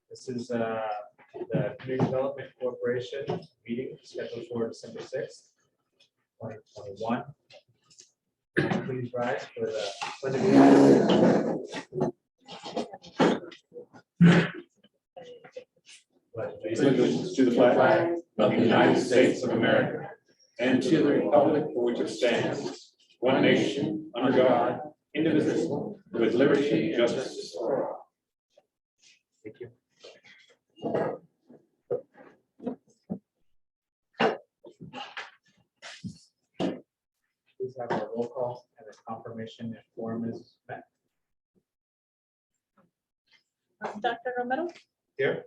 This is the Community Development Corporation meeting scheduled for December 6th, 2021. Please rise for the pledge of Allegiance to the flag of the United States of America and to the republic for which it stands, one nation, under God, indivisible, with liberty and justice for all. Thank you. Please have a roll call and a confirmation if quorum is met. Dr. Romero, Here.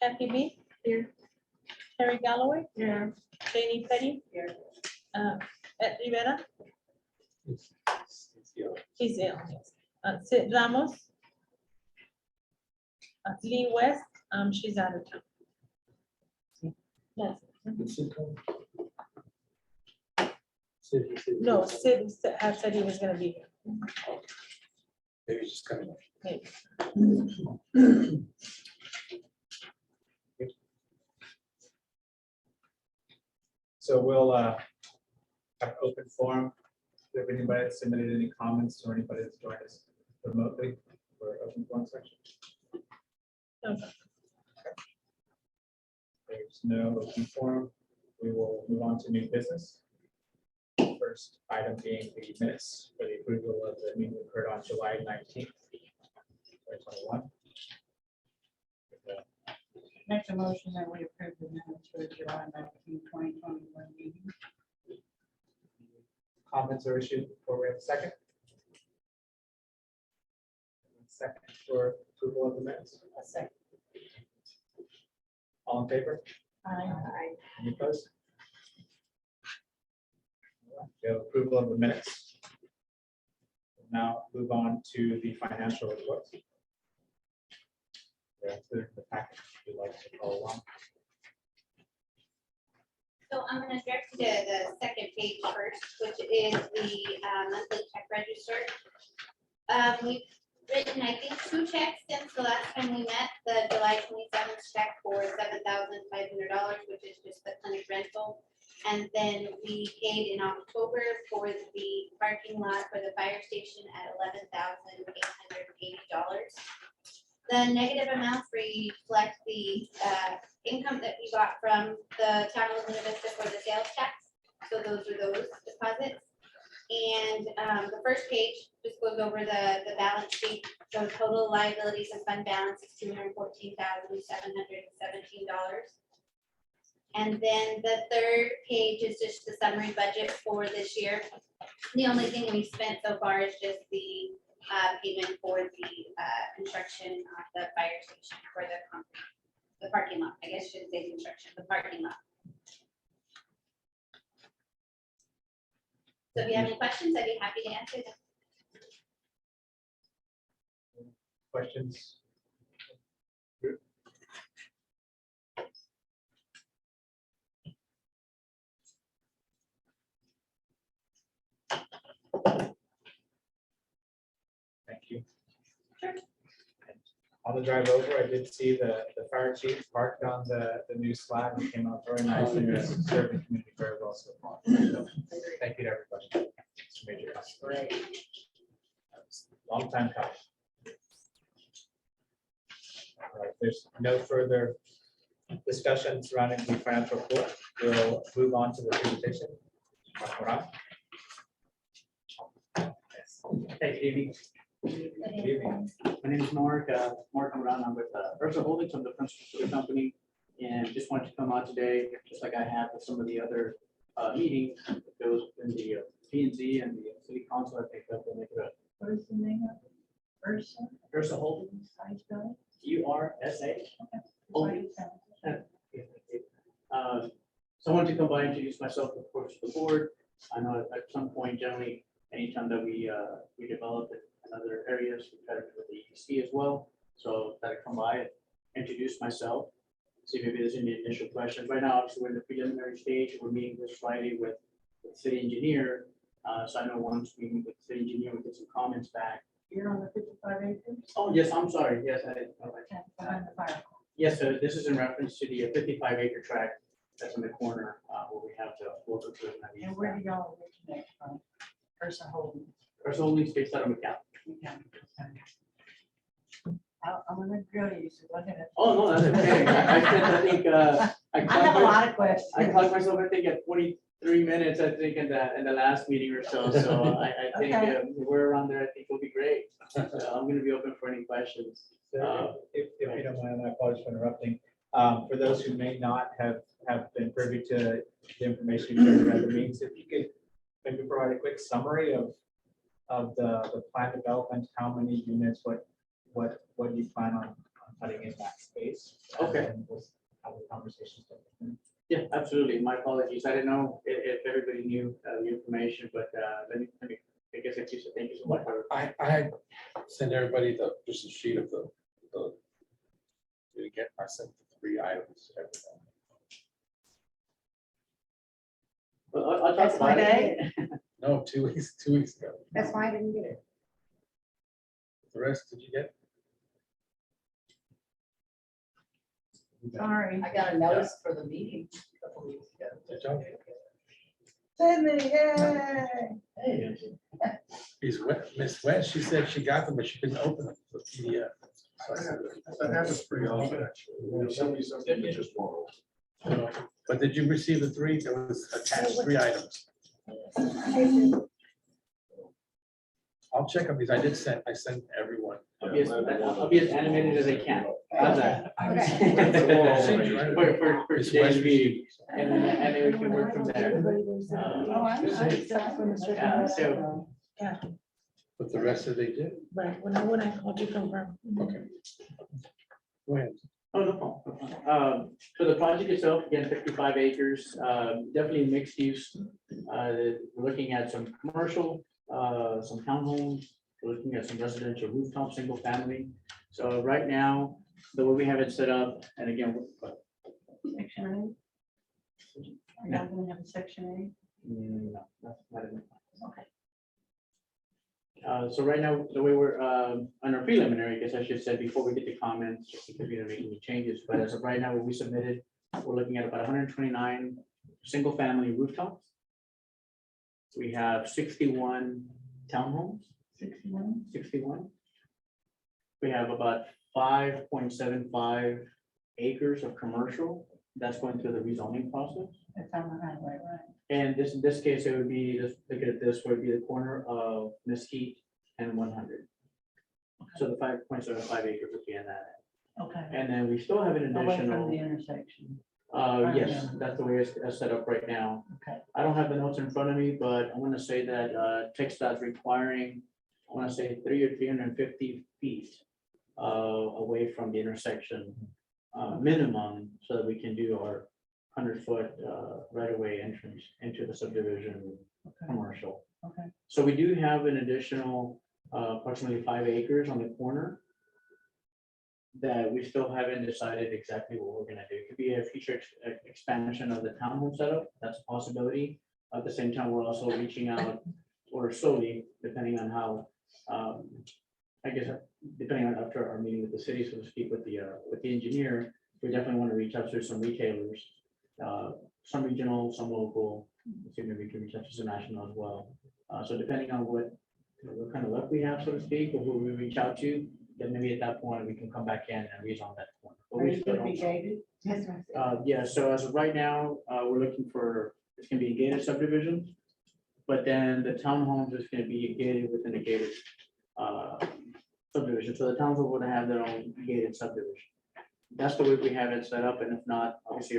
Kathy B. Here. Terry Galloway. Here. Janie Petty. Here. Ed Rivera. He's ill. Sid Ramos. Lee West, she's out of town. Yes. No, Sid had said he was gonna be here. Maybe he's just coming. Maybe. So we'll have open forum. If anybody has submitted any comments or anybody that's joined us remotely for open forum section. Okay. There's no open forum. We will move on to new business. First item being the minutes for the approval of the meeting that occurred on July 19th, 2021. Make a motion that we approve the minutes for the July 19, 2021 meeting. Comments or issues before we have a second? Second for approval of the minutes. A second. All in favor? Aye. Any opposed? We have approval of the minutes. Now move on to the financial reports. They're included in the package. If you'd like to follow along. So I'm gonna direct you to the second page first, which is the monthly check register. We've written, I think, 2 checks since the last time we met, the July 27th check for $7,500, which is just the clinic rental. And then we paid in October for the parking lot for the fire station at $11,880. The negative amounts reflect the income that we got from the town of Laguna Vista for the sales tax. So those are those deposits. And the first page just goes over the balance sheet. So total liabilities and fund balance is $214,717. And then the third page is just the summary budget for this year. The only thing we spent so far is just the payment for the construction of the fire station for the parking lot. I guess I shouldn't say construction, the parking lot. So if you have any questions, I'd be happy to answer them. Questions? Thank you. Sure. On the drive over, I did see the fire chief parked on the new slab and came out very nicely and served the community very well so far. So, thank you to everybody. It's a major help. Long time coming. All right, there's no further discussion surrounding the financial report. We'll move on to the presentation. Dr. Moran. Hey, Amy. Good evening. My name is Mark. Mark Moran. I'm with Ursa Holdings. I'm the principal of the company, and just wanted to come out today, just like I had with some of the other meetings. Those in the P&Z and the city council. I picked up and make it up. What is the name of it? Ursa? Ursa Holdings. How you spell URSA. it? Holdings. So I wanted to come by and introduce myself, of course, to the board. I know at some point, generally, anytime that we develop it in other areas, we try to do with the EDC as well. So that I come by and introduce myself, see maybe there's any initial questions. Right now, obviously, we're in the preliminary stage. We're meeting this Friday with the city engineer So I know once we meet with the engineer, we get some comments back. You're on the 55 acres? Oh, yes, I'm sorry. Yes, Behind the fire. yes, so this is in reference to the 55-acre tract that's in the corner where we have the water. And where do y'all originate from? Ursa Holdings. First only space out of McAllen. Okay. I'm gonna drill you, so go ahead. Oh, no, that's okay. I spent, I think, I have a lot of questions. I caught myself, I think, at 43 minutes, I think, in the last meeting or so. So I think Okay. we're around there. I think it'll be great. So I'm gonna be open for any questions. So if you don't mind, I apologize for interrupting. For those who may not have been privy to the information you shared about the meetings, if you could maybe provide a quick summary of the plan development, how many units, what do you plan on putting in that space? Okay. And we'll- how the conversations go. Yeah, absolutely. My apologies. I didn't know if everybody knew the information, but let me, I guess thank you so much. I had sent everybody just a sheet of the, again, I sent the 3 items. everything. Well, I'll talk That's my about it. No, 2 weeks ago. That's why I didn't get it. The rest, did you get? Sorry. I got a notice for the meeting a couple weeks ago. Did y'all? Sydney, yay! Hey, Miss West, she said she got them, but she couldn't open them for PDF. So I said, That happens pretty often, actually. There's somebody that just won't. but did you receive the 3? There was attached 3 items. I'll check on these. I sent everyone. I'll be as animated as I can. How's that? Okay. For Miss today's West meeting, and then we can work from there. Oh, I'm sorry. Yeah, so- But the rest of they did. Right, when I called you confirm. Okay. Go ahead. Oh, no problem. So the project itself, again, 55 acres, definitely mixed use. We're looking at some commercial, some townhomes, we're looking at some residential rooftop, single family. So right now, the way we have it set up, and again, Section A? Are y'all gonna have a section no, that's not it. Okay. So right now, the way we're under preliminary, I guess I should say before we get the comments, just because we don't make any changes, but as of right now, what we submitted, we're looking at about 129 single family rooftops. We have 61 townhomes, A? 61? 61. We have about 5.75 acres of commercial that's going through the rezoning process. That's on the highway, right? And in this case, it would be, just look at this, would be the corner of Mesquite and 100. So the 5.75 acres would be in that. Okay. And then we still have an Away from the additional, intersection. yes, that's the way it's set up right now. Okay. I don't have the notes in front of me, but I want to say that TxDOT is requiring, I want to say 350 feet away from the intersection minimum, so that we can do our 100-foot right-of-way entrance into the subdivision Okay. commercial. Okay. So we do have an additional approximately 5 acres on the corner that we still haven't decided exactly what we're gonna do. It could be a future expansion of the townhome setup. That's a possibility. At the same time, we're also reaching out, or slowly, depending on how, I guess, depending on after our meeting with the city, so to speak, with the engineer, we definitely want to reach out to some retailers, some regional, some local, see maybe we can reach out to some national as well. So depending on what kind of luck we have, so to speak, or who we reach out to, then maybe at that point, we can come back in and rezone that corner. But Are we you still gonna be don't- gated? yeah, so as of right now, we're looking for, it's gonna be a gated subdivision. But then the townhomes is gonna be gated within a gated subdivision. So the towns will have their own gated subdivision. That's the way we have it set up, and if not, obviously,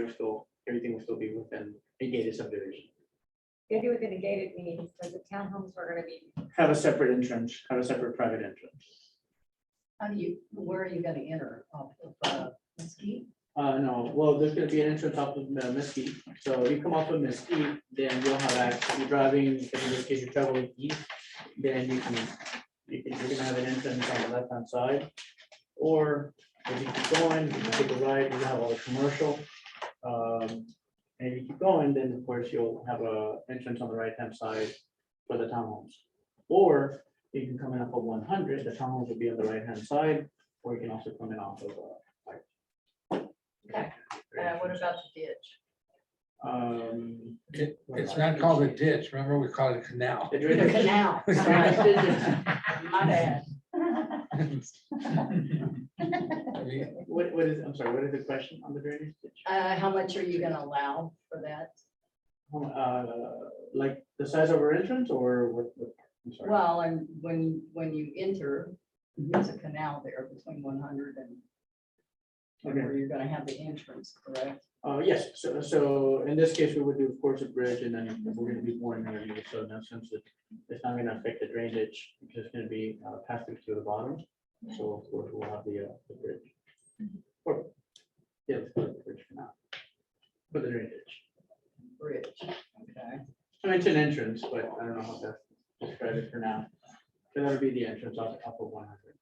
everything will still be within a gated subdivision. Maybe within a gated means, because the townhomes are gonna be, Have a separate entrance, have a separate private entrance. where are you gonna enter off of Mesquite? No, well, there's gonna be an entrance off of Mesquite, so if you come off of Mesquite, then you'll have access, you're driving, if in this case you're traveling east, then you're gonna have an entrance on the left-hand side. Or if you keep going, you can take a right, you have all the commercial. And if you keep going, then of course you'll have a entrance on the right-hand side for the townhomes. Or you can come in off of 100, the townhomes will be on the right-hand side, or you can also come in off of. Okay. What about the ditch? It's not called a ditch, remember, we call it a canal. The The drainage- canal. My bad. What is, I'm sorry, what is the question on the drainage ditch? How much are you gonna allow for that? Like the size of our entrance or what? I'm sorry. Well, and when you enter, there's a canal there between 100 and Okay. where you're gonna have the entrance, correct? Yes, so in this case, we would do, of course, a bridge and then we're gonna be more interview, so in that sense, it's not gonna affect the drainage, because it's gonna be passed through to the bottom. So of course, we'll have the bridge. Or, yeah, let's put the bridge for now. For the drainage. Bridge, okay. I mean, it's an entrance, but I don't know how to describe it for now. So that'll be the entrance off of 100.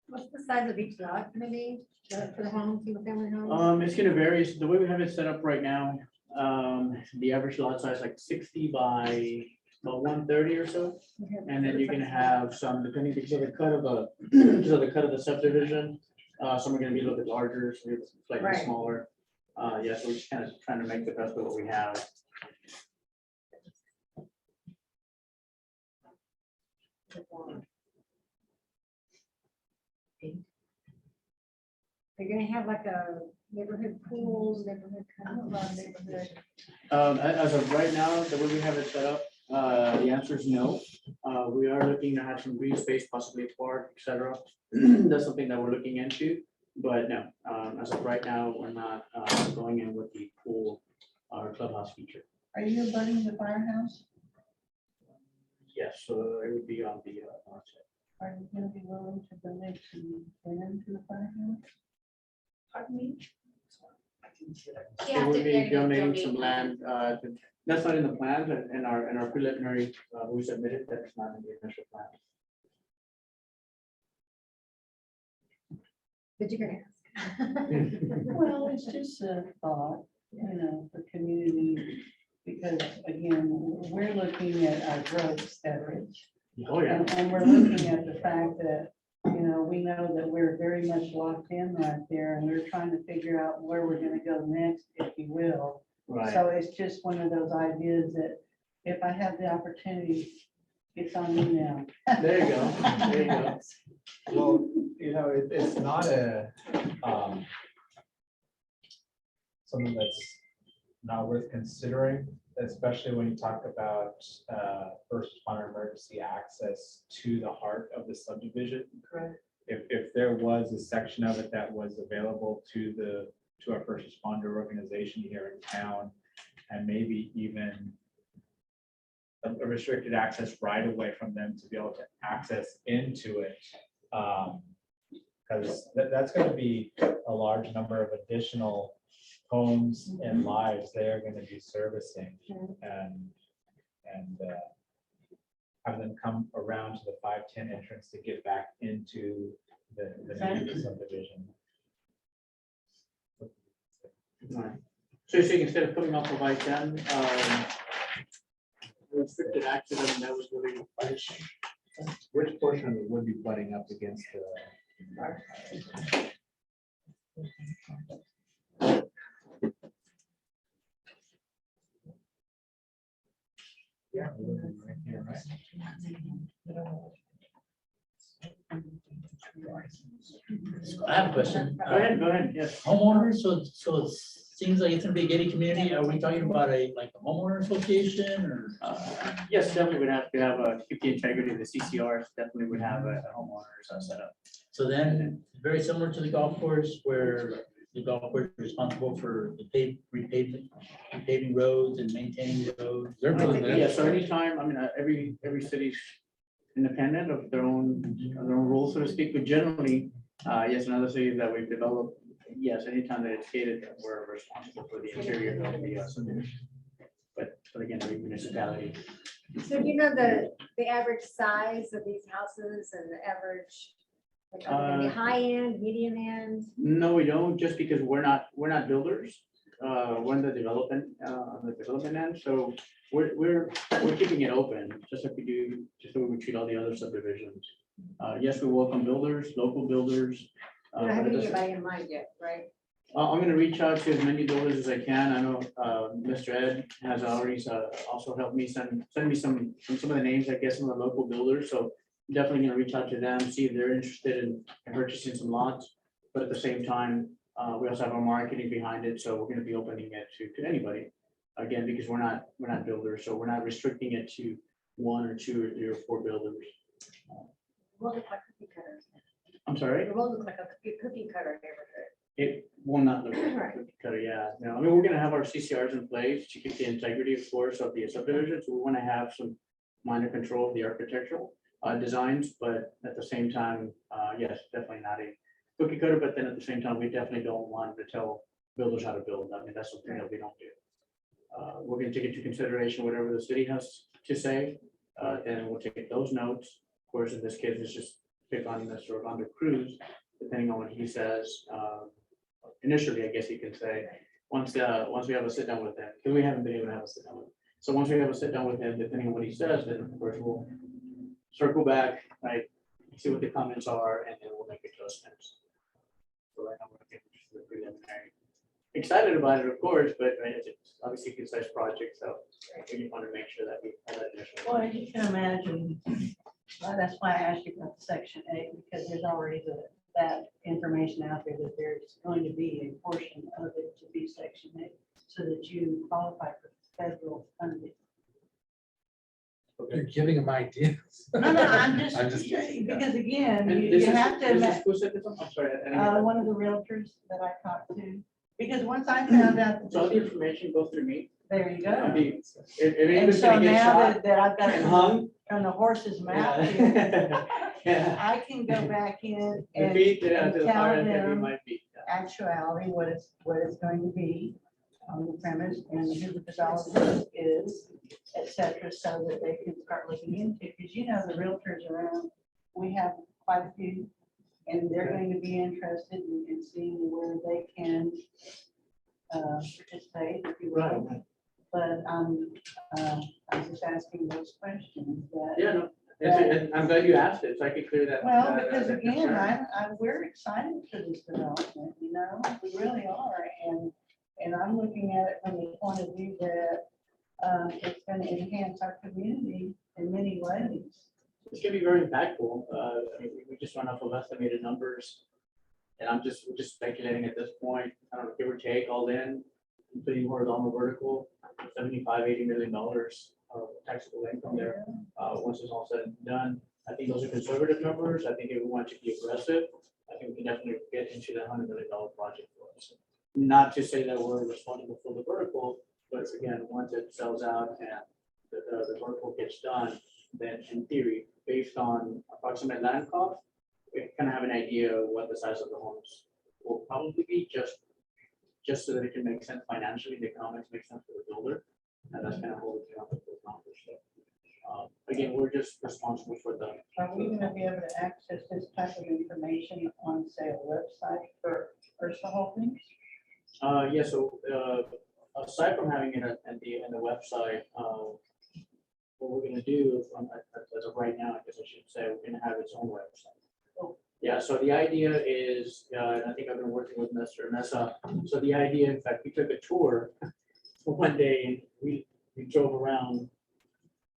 What's the size of each lot gonna be for the home, single family home? It's gonna vary. So the way we have it set up right now, the average lot size like 60 by about 130 or so. And then you're gonna have some, depending because of the cut of the, because of the cut of the subdivision, some are gonna be a little bit larger, some are slightly Right. smaller. Yeah, so we're just kind of trying to make the best of what we have. You're gonna have like a neighborhood pools, neighborhood club, neighborhood. As of right now, the way we have it set up, the answer is no. We are looking to have some green space, possibly a park, et cetera. That's something that we're looking into, but no, as of right now, we're not going in with the pool or clubhouse feature. Are you abutting the firehouse? Yes, so it would be on the north side. Are you gonna be willing to donate some land to the firehouse? Pardon me? Yeah, So we'll they're be gonna donating donate some land, that's not in the plans, in our preliminary, we submitted, that's not in the initial plan. But you're gonna ask. Well, it's just a thought, for community, because again, we're looking at our growth stage. Oh, yeah. And we're looking at the fact that, we know that we're very much locked in right there, and we're trying to figure out where we're gonna go next, if you will. Right. So it's just one of those ideas that if I have the opportunity, it's on me now. There you go, there you go. Well, it's not something that's not worth considering, especially when you talk about first responder emergency access to the heart of the subdivision. Correct. If there was a section of it that was available to our first responder organization here in town, and maybe even a restricted access right away from them to be able to access into it. Because that's going to be a large number of additional homes and lives they're going to be servicing, and have them come around to the 510 entrance to get back into the new subdivision. Right. So you're saying instead of coming off of I-10, restricted access, I mean, that was really. Which portion of it would be butting up against the? Yeah. Right here, right? I have a question. Go ahead, yes. Homeowners, so it seems like it's gonna be a gated community. Are we talking about like a homeowner association or? Yes, definitely would have to have a, keep the integrity of the CCRs, definitely would have a homeowners set up. So then, very similar to the golf course where the golf course is responsible for the repaving roads and maintaining roads. They're doing that. Yeah, so anytime, I mean, every city's independent of their own rules, so to speak, but generally, yes, another city that we've developed, yes, anytime that it's gated, we're responsible for the interior of the subdivision. But again, every municipality. So do you know the average size of these houses and the average, like, are they gonna be high end, medium end? No, we don't, just because we're not builders. we're in the development, on the development end, so we're keeping it open, just like we do, just like we treat all the other subdivisions. Yes, we welcome builders, local builders. You don't but have it doesn't- anybody in mind yet, right? I'm gonna reach out to as many builders as I can. I know, Mr. Ed has already, also helped me send me some of the names, I guess, some of the local builders, so definitely gonna reach out to them, see if they're interested in purchasing some lots. But at the same time, we also have our marketing behind it, so we're gonna be opening it to anybody. Again, because we're not builders, so we're not restricting it to 1 or 2 or 3 or 4 builders. Will look like cookie cutters. I'm sorry, It will look like a cookie cutter neighborhood. it will not look like a Right. cookie cutter, yeah. No, I mean, we're gonna have our CCRs in place to keep the integrity, of course, of the subdivision, so we wanna have some minor control of the architectural designs, but at the same time, yes, definitely not a cookie cutter, but then at the same time, we definitely don't want to tell builders how to build. I mean, that's something that we don't do. We're gonna take into consideration whatever the city has to say, and we'll take those notes. Of course, in this case, it's just pick on Mr. Orlando Cruz, depending on what he says. Initially, I guess you can say, once we have a sit down with him, because we haven't been able to have a sit down with him. So once we have a sit down with him, depending on what he says, then of course we'll circle back, right, see what the comments are, and then we'll make adjustments. So right now, we're looking for the preliminary. Excited about it, of course, but right, it's obviously a good-sized project, so we just want to make sure that we have that initial. Well, as you can imagine, that's why I asked you about section 8, because there's already that information out there that there's going to be a portion of it to be section 8, so that you qualify for federal funding. You're giving them ideas. No, I'm just, I'm just kidding. because again, And you this is, have to, who said this? I'm sorry. I didn't get that. one of the realtors that I talked to, because once I found out, So all the that- information goes through me. there you I go. mean, if And anybody's so gonna get now shot that I've got and it hung. from the horse's mouth, here, Yeah. Yeah. I can go back in The and beat that and to the tell fire that we them might be. actuality, what it's going to be on the premise and who the developer is, et cetera, so that they can start looking into, because you know, the realtors around, we have quite a few, and they're going to be interested in seeing where they can participate, if you will. Right. But I'm just asking those questions that. Yeah, no, and I'm glad you asked it, so I could clear that. Well, that- because that again, concern. we're excited for this development, you know, we really are, and I'm looking at it from the point of view that it's gonna enhance our community in many ways. It's gonna be very impactful. I mean, we just run off of estimated numbers. And we're just speculating at this point, I don't know, give or take all in, including horizontal, vertical, $75-80 million of taxable income there. Once it's all said and done, I think those are conservative numbers. I think if we want to be aggressive, I think we can definitely get into that $100 million project for us. Not to say that we're responsible for the vertical, but again, once it sells out and the vertical gets done, then in theory, based on approximate land cost, we kind of have an idea of what the size of the homes will probably be, just so that it can make sense financially, the economics make sense for the builder. And that's kind of what we can with those numbers. So, again, we're just responsible for the. Are we gonna be able to access this type of information on, say, a website for Ursa Holdings? Yeah, so aside from having it at the website, what we're gonna do, as of right now, I guess I should say, we're gonna have its own website. Yeah, so the idea is, and I think I've been working with Mr. Mesa, so the idea, in fact, we took a tour one day, and we drove around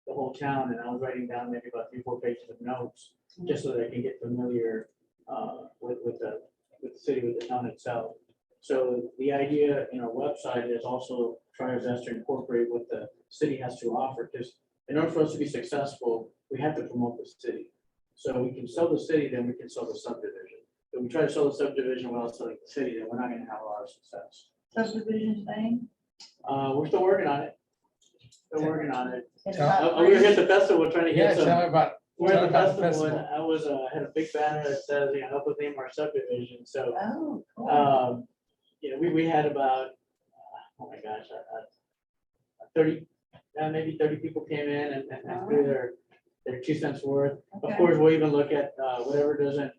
the whole town, and I was writing down maybe about 3-4 pages of notes, just so that I can get familiar with the city, with the town itself. So the idea in our website is also try our best to incorporate what the city has to offer, because in order for us to be successful, we have to promote the city. So we can sell the city, then we can sell the subdivision. If we try to sell the subdivision without selling the city, then we're not gonna have a lot of success. Subdivision thing? We're still working on it. Still working on it. It's Tell- about We were here at the festival trying to Yeah, get some. tell me about. We're tell at me the about the festival, and I was, had a big banner that says, you know, help us name our subdivision, so, Oh, cool. you know, we had about, oh my gosh, 30, maybe 30 people came in and threw their 2 cents worth. Of Okay. course, we'll even look at, whatever doesn't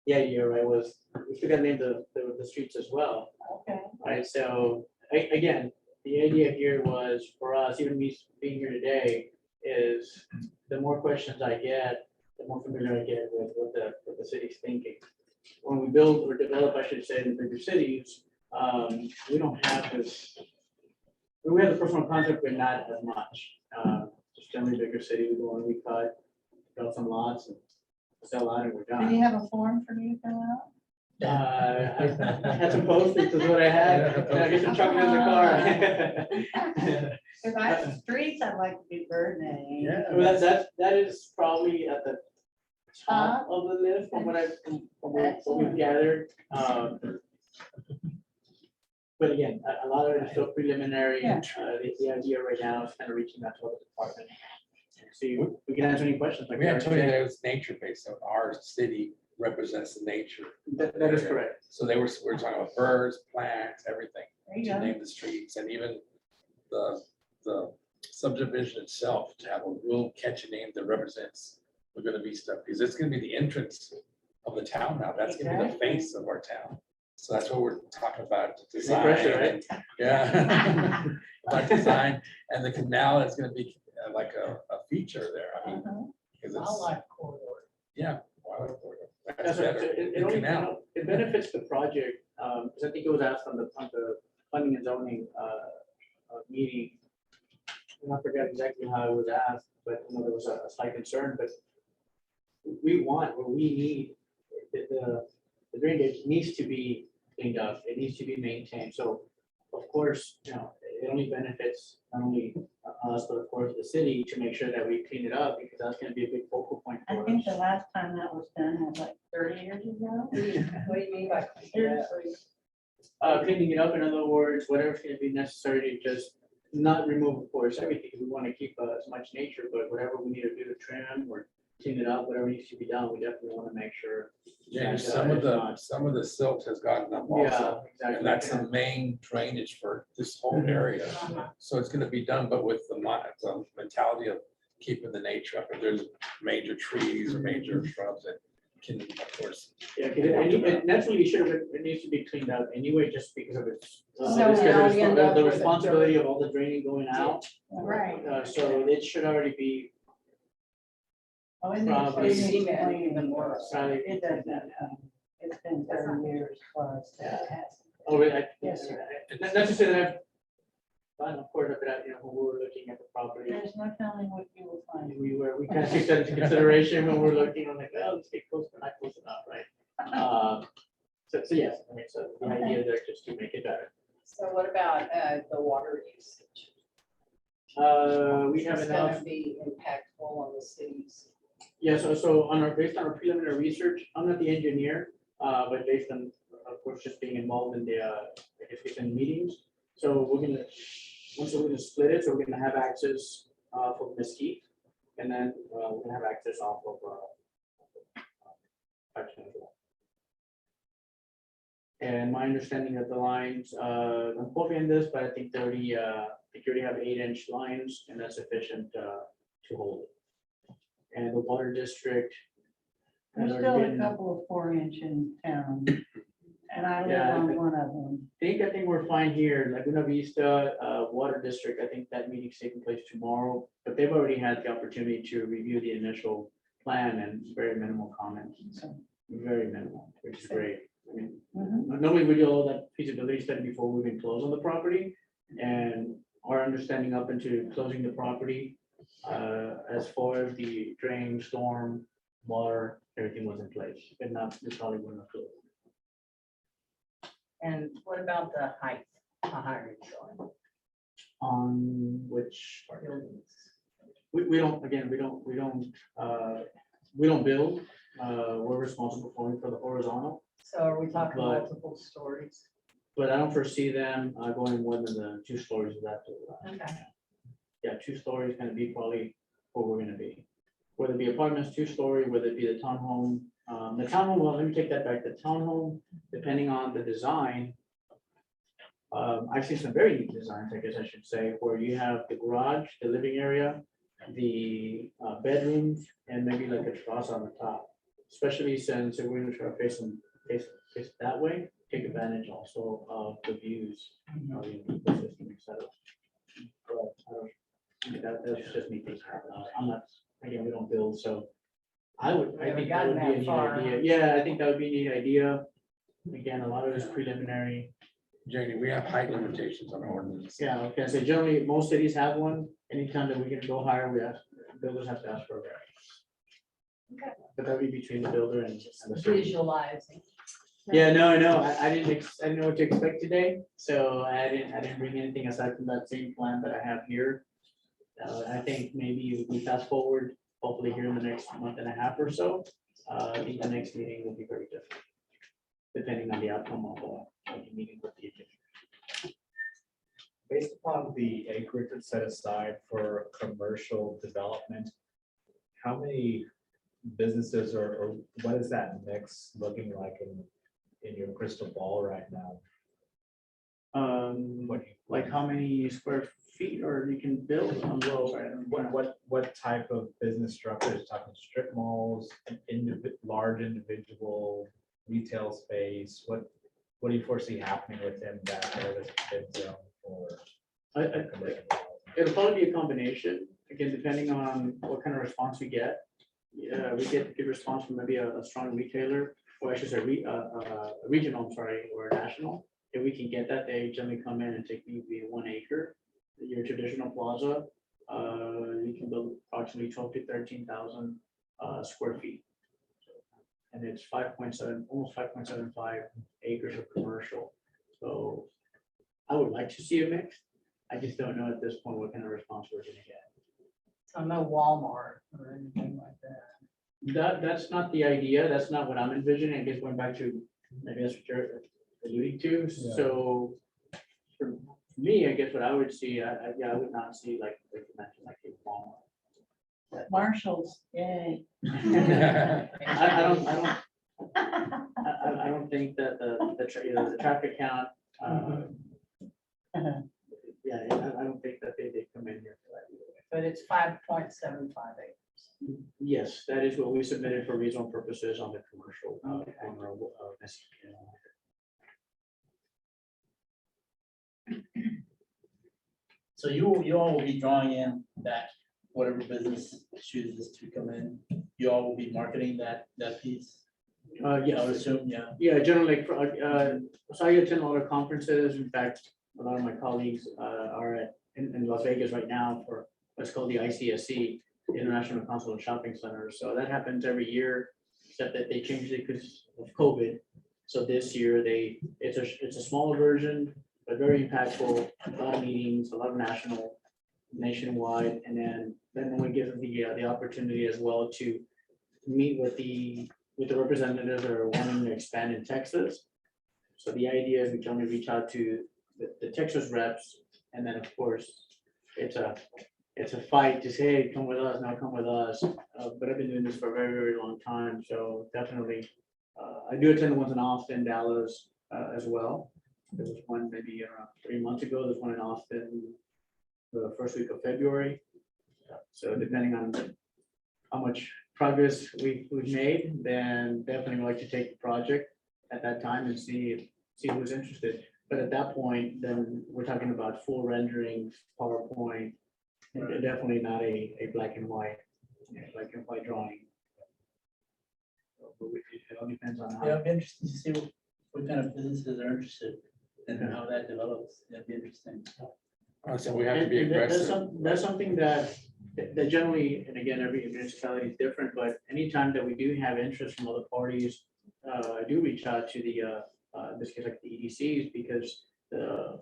the idea, right, was we still gotta name the streets as well, Okay. right? So again, the idea here was for us, even me being here today, is the more questions I get, the more familiar I get with what the city's thinking. When we build or develop, I should say, in bigger cities, we don't have this. We have the personal concept, but not as much. Just generally bigger city, we go and we cut some lots and sell out and we're Do you done. have a form for me to fill out? I had some post-its is what I had, and I guess I'm chucking in the car. If I have streets, I'd like to do bird name. Yeah. Well, that is probably at the top of the list from what we've gathered. But again, a lot of it is still preliminary. Yeah. The idea right now is kind of reaching out to other departments. See, we can answer any questions. like We had Eric told you said. that it was nature-based, so our city represents the nature. That is correct. So we're talking about birds, plants, everything, There you to go. name the streets, and even the subdivision itself, to have a real catchy name that represents we're gonna be stuff, because it's gonna be the entrance of the town now, that's gonna be the face of our town. So that's what we're talking about, design. pressure, right? Yeah. About design, and the canal is gonna be like a feature there, I mean, Uh-huh. because it's, Wildlife corridor. yeah. wildlife corridor. Yeah, That's so better. it Good only, canal. it benefits the project, because I think it was asked on the planning and zoning meeting. And I forgot exactly how it was asked, but there was a slight concern, but we want, or we need, the drainage needs to be cleaned up, it needs to be maintained, so of course, it only benefits not only us, but of course the city to make sure that we clean it up, because that's gonna be a big focal point I for think the us. last time that was done was like 30 years ago. What do you mean by seriously? Cleaning it up, in other words, whatever's gonna be necessary to just not remove, of course, everything, we wanna keep as much nature, but whatever we need to do to trim or clean it up, whatever needs to be done, we definitely wanna make sure. Yeah, that, some of it's the, not- some of the silt has gotten up Yeah, also, exactly. and that's the main drainage for this whole area. So it's gonna be done, but with the mentality of keeping the nature up. If there's major trees or major shrubs that can, of course. Yeah, 'cause it naturally it needs to be cleaned out anyway, just because of its. So because now of we end up the with a responsibility dirt. of all the draining going out, Right. so it should already be. Oh, it needs to Probably. be cleaned. Even worse. Probably- It doesn't, it's been 30 years plus. that it has. Oh, really? Yes, sir. Not to say that I've, but of course, when we were looking at the property, There's no telling what you will find. we kind of took that into consideration when we're looking, I'm like, well, let's get close, but not close enough, right? So yes, I mean, so the idea there just to make it better. So what about the water usage? We have Is this enough. gonna be impactful on the cities? Yeah, so based on our preliminary research, I'm not the engineer, but based on, of course, just being involved in the, I guess, within meetings. So we're gonna split it, so we're gonna have access for Mesquite, and then we're gonna have access off of Pipestone as well. And my understanding of the lines, I'm quoting on this, but I think they already, you already have 8-inch lines, and that's sufficient to hold it. And the water district. There's has still already a been- couple of 4-inch in town. And I live Yeah, on one of them. I think we're fine here, Laguna Vista, Water District, I think that meeting's taking place tomorrow, but they've already had the opportunity to review the initial plan and very minimal comments. Very minimal, which is great. I mean, Mhm. normally we do all that feasibility study before we even close on the property. And our understanding up into closing the property, as far as the drain, storm, water, everything was in place, and now this probably wouldn't have closed. And what about the height, the higher showing On which, buildings? we don't, again, we don't build, we're responsible for the horizontal, So are we talking But- multiple stories? but I don't foresee them going more than the 2 stories of that. Okay. Yeah, 2 stories gonna be probably where we're gonna be. Whether it be apartments, 2-story, whether it be the townhome, the townhome, well, let me take that back, the townhome, depending on the design. I've seen some very neat designs, I guess I should say, where you have the garage, the living area, the bedrooms, and maybe like a terrace on the top. especially since if we're gonna try to face it that way, take advantage also of the views of the ecosystem, et cetera. But, that's just me thinking out loud. I'm not, again, we don't build, so I Never think that gotten would be a that neat far, idea. Yeah, I think that would be a neat idea. Again, a lot of it is preliminary. Janie, we have height limitations on our ordinance. Yeah, okay, so generally, most cities have one. Anytime that we can go higher, we ask, builders have to ask for a variance. But that would be between the builder and the city. Visualizing. Yeah, no, I know. I didn't know what to expect today, so I didn't bring anything aside from that same plan that I have here. I think maybe we fast forward, hopefully here in the next month and a half or so. I think the next meeting will be very different, depending on the outcome of the meeting with the agenda. Based upon the acreage that's set aside for commercial development, how many businesses or what is that mix looking like in your crystal ball right now? What do you- Like how many square feet or you can build? What type of business structures, talking strip malls, large individual retail space? What do you foresee happening within that area that's been zoned for commercial? It'll probably be a combination, again, depending on what kind of response we get. Yeah, we get good response from maybe a strong retailer, or I should say, a regional, I'm sorry, or a national. If we can get that, they generally come in and take maybe 1 acre. Your traditional plaza, you can build approximately 12 to 13,000 square feet. And it's 5.7, almost 5.75 acres of commercial. So I would like to see a mix. I just don't know at this point what kind of response we're gonna get. So no Walmart or anything like that. That's not the idea. That's not what I'm envisioning. I guess going back to, maybe that's what you're alluding to. Yeah. So for me, I guess what I would see, I would not see like you mentioned, like a Walmart. Marshalls, yay. I don't think that the traffic count, yeah, I don't think that they come in here for that either. But it's 5.75 acres. Yes, that is what we submitted for regional purposes on the commercial. Corner of SCP. So you all will be drawing in that whatever business chooses to come in, you all will be marketing that piece? I would Yes, assume, yeah. yeah, generally, so I attend a lot of conferences. In fact, a lot of my colleagues are in Las Vegas right now for what's called the ICSC, International Council of Shopping Centers. So that happens every year, except that they changed it because of COVID. So this year, it's a smaller version, but very impactful, a lot of meetings, a lot of nationwide, and then we give the opportunity as well to meet with the representatives that are wanting to expand in Texas. So the idea is we can only reach out to the Texas reps, and then of course, it's a fight to say, hey, come with us, now come with us. But I've been doing this for a very, very long time, so definitely, I do attend the ones in Austin, Dallas, as well. There was one maybe around 3 months ago. There's one in Austin the first week of February. So depending on how much progress we've made, then definitely would like to take the project at that time and see who's interested. But at that point, then we're talking about full renderings, PowerPoint, and definitely not a black and white drawing. But it all depends on Yeah, how. it'd be interesting to see what kind of businesses are interested and how that develops. That'd be interesting. So we have to be And that's aggressive. that's something that generally, and again, every municipality is different, but anytime that we do have interest from other parties, I do reach out to the, in this case, like the EDCs, because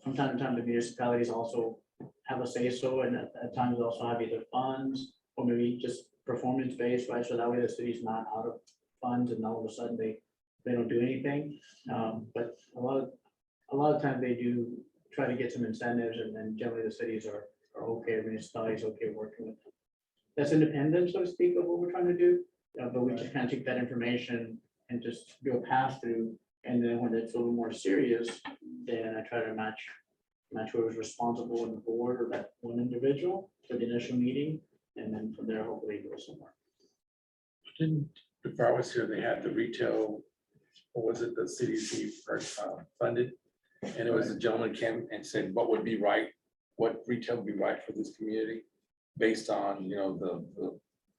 from time to time, the municipalities also have a say so, and at times also have either funds or maybe just performance based, right? So that way the city's not out of funds and all of a sudden they don't do anything. But a lot of times they do try to get some incentives, and then generally the cities are okay, municipalities okay working with them. That's independent, so to speak, of what we're trying to do, but we just kind of take that information and just do a pass through, and then when it's a little more serious, then I try to match whoever's responsible in the board or that one individual for the initial meeting, and then from there, hopefully go somewhere. Didn't before I was here, they had the retail, what was it, the CDC funded? And it was a gentleman came and said, what would be right, what retail would be right for this community? Based on, you know, the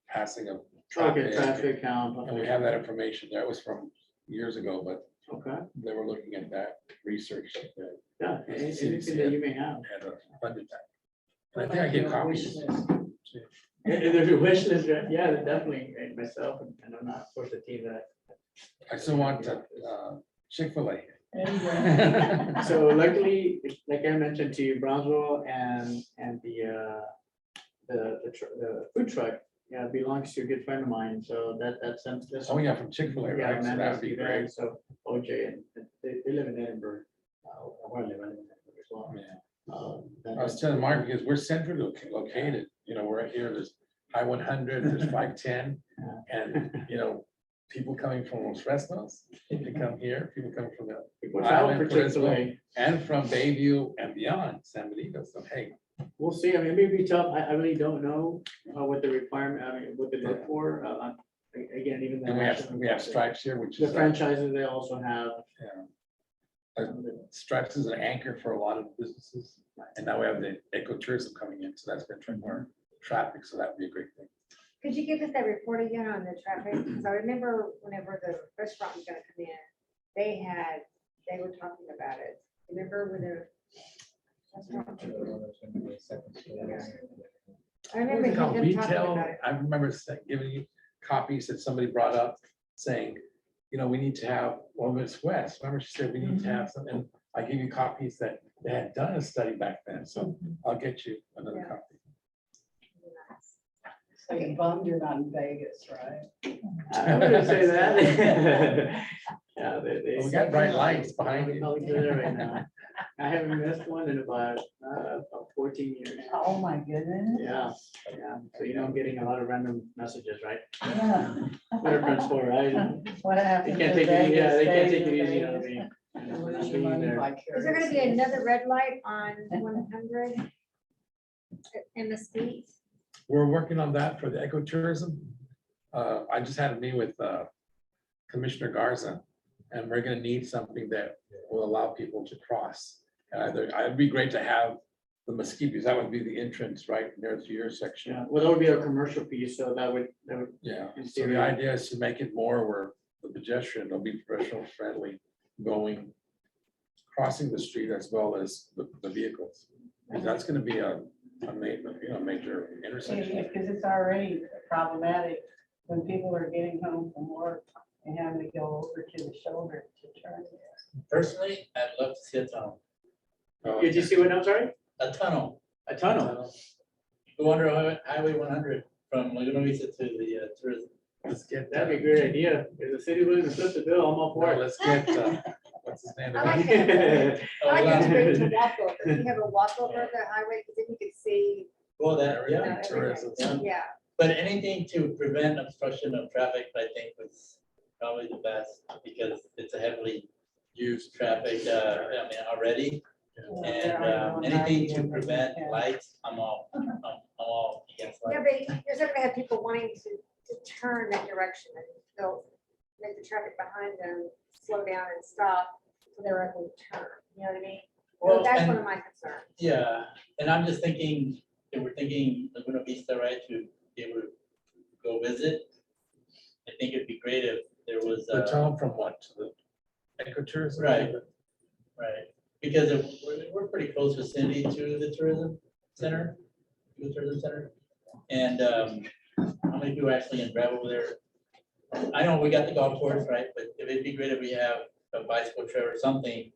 passing of Okay, traffic. traffic count. And we have that information. That was from years ago, but Okay, they were looking at that research. That yeah, anything that you may have. had funded that. And I think I get copies. If there's a wish list, yeah, definitely, myself, and I'm not, of course, the team that. I still want Chick-fil-A. So luckily, like I mentioned to you, Brownsville and the food truck, yeah, belongs to a good friend of mine, so that's. Oh, yeah, from Chick-fil-A, Yeah, right? So man, that that's would be the great. guy, so OJ, and they live in Edinburgh. Where I live in Edinburgh as well. Yeah. I was telling Mark, because we're centrally located, you know, we're here, there's I-100, there's 510, and, you know, people coming from Los Fresnos, they come here, people coming from the People travel island, for Chick-fil-A. and from Bayview and beyond, San Benito, so hey, We'll see. I mean, maybe tough. I really don't know what the requirement, I mean, what they look for. Again, even. the and we national- have Stripes here, which The is, franchises they also have. Stripes is an anchor for a lot of businesses, and now we have the ecotourism coming in, so that's gonna turn more traffic, so that would be a great thing. Could you give us that report again on the traffic? Because I remember whenever the restaurant was gonna come in, they were talking about it. Remember when the restaurant? I remember What is it called? them talking Retail, about it. I remember giving you copies that somebody brought up saying, you know, we need to have, well, Miss West, remember she said we need to have something. I gave you copies that they had done a study back then, so I'll get you another Yeah. copy. So you're bummed you're not in Vegas, right? I wouldn't say that. Yeah, they. Well, we got bright lights behind you. I'll do that right now. I haven't missed one in about 14 years. Oh, my goodness. Yeah, yeah. So you know, I'm getting a lot of random messages, right? Yeah. Better friends for, right? What They happened? can't to take it, yeah, Vegas they can't stays take it in easy, you know what I Vegas. mean? You lose Being your money there. Is there gonna be vicariously. another red light on 100 in Mesquite? We're working on that for the ecotourism. I just had a meeting with Commissioner Garza, and we're gonna need something that will allow people to cross. It'd be great to have the Mesquite, because that would be the entrance right there to your section. Yeah, well, that would be a commercial piece, so that would, Yeah, In so theory. the idea is to make it more where the pedestrian will be pedestrian friendly going, crossing the street as well as the vehicles. Because that's gonna be a major intersection. Because it's already problematic when people are getting home from work and having to go over to the shoulder to turn there. Personally, I'd love to see a tunnel. did you see what, I'm sorry? A tunnel. A tunnel? Go under Highway 100 from Laguna Vista to the tourism. Let's get That'd be a great idea. If the city willing to flip the bill, I'm all for Well, it. let's get, what's his name? I like that. Oh, I like yeah. that to walk over. You have a walk over the highway, because then you can see, Well, that, yeah. everything. Tourism. Yeah. Yeah. But anything to prevent obstruction of traffic, I think was probably the best, because it's a heavily used traffic, I mean, already. And anything to prevent lights, I'm all against Yeah, lights. but you're still gonna have people wanting to turn that direction, and they'll make the traffic behind them slow down and stop, so they're able to turn, you know what I mean? So Well, that's and- one of my concerns. Yeah, and I'm just thinking, if we're thinking Laguna Vista, right, to be able to go visit, I think it'd be great if there was. The tunnel from what, to the ecotourism? Right. Right, because if we're pretty close vicinity to the tourism center, And how many people actually in travel there? I know we got the golf course, right, but it'd be great if we have a bicycle trail or something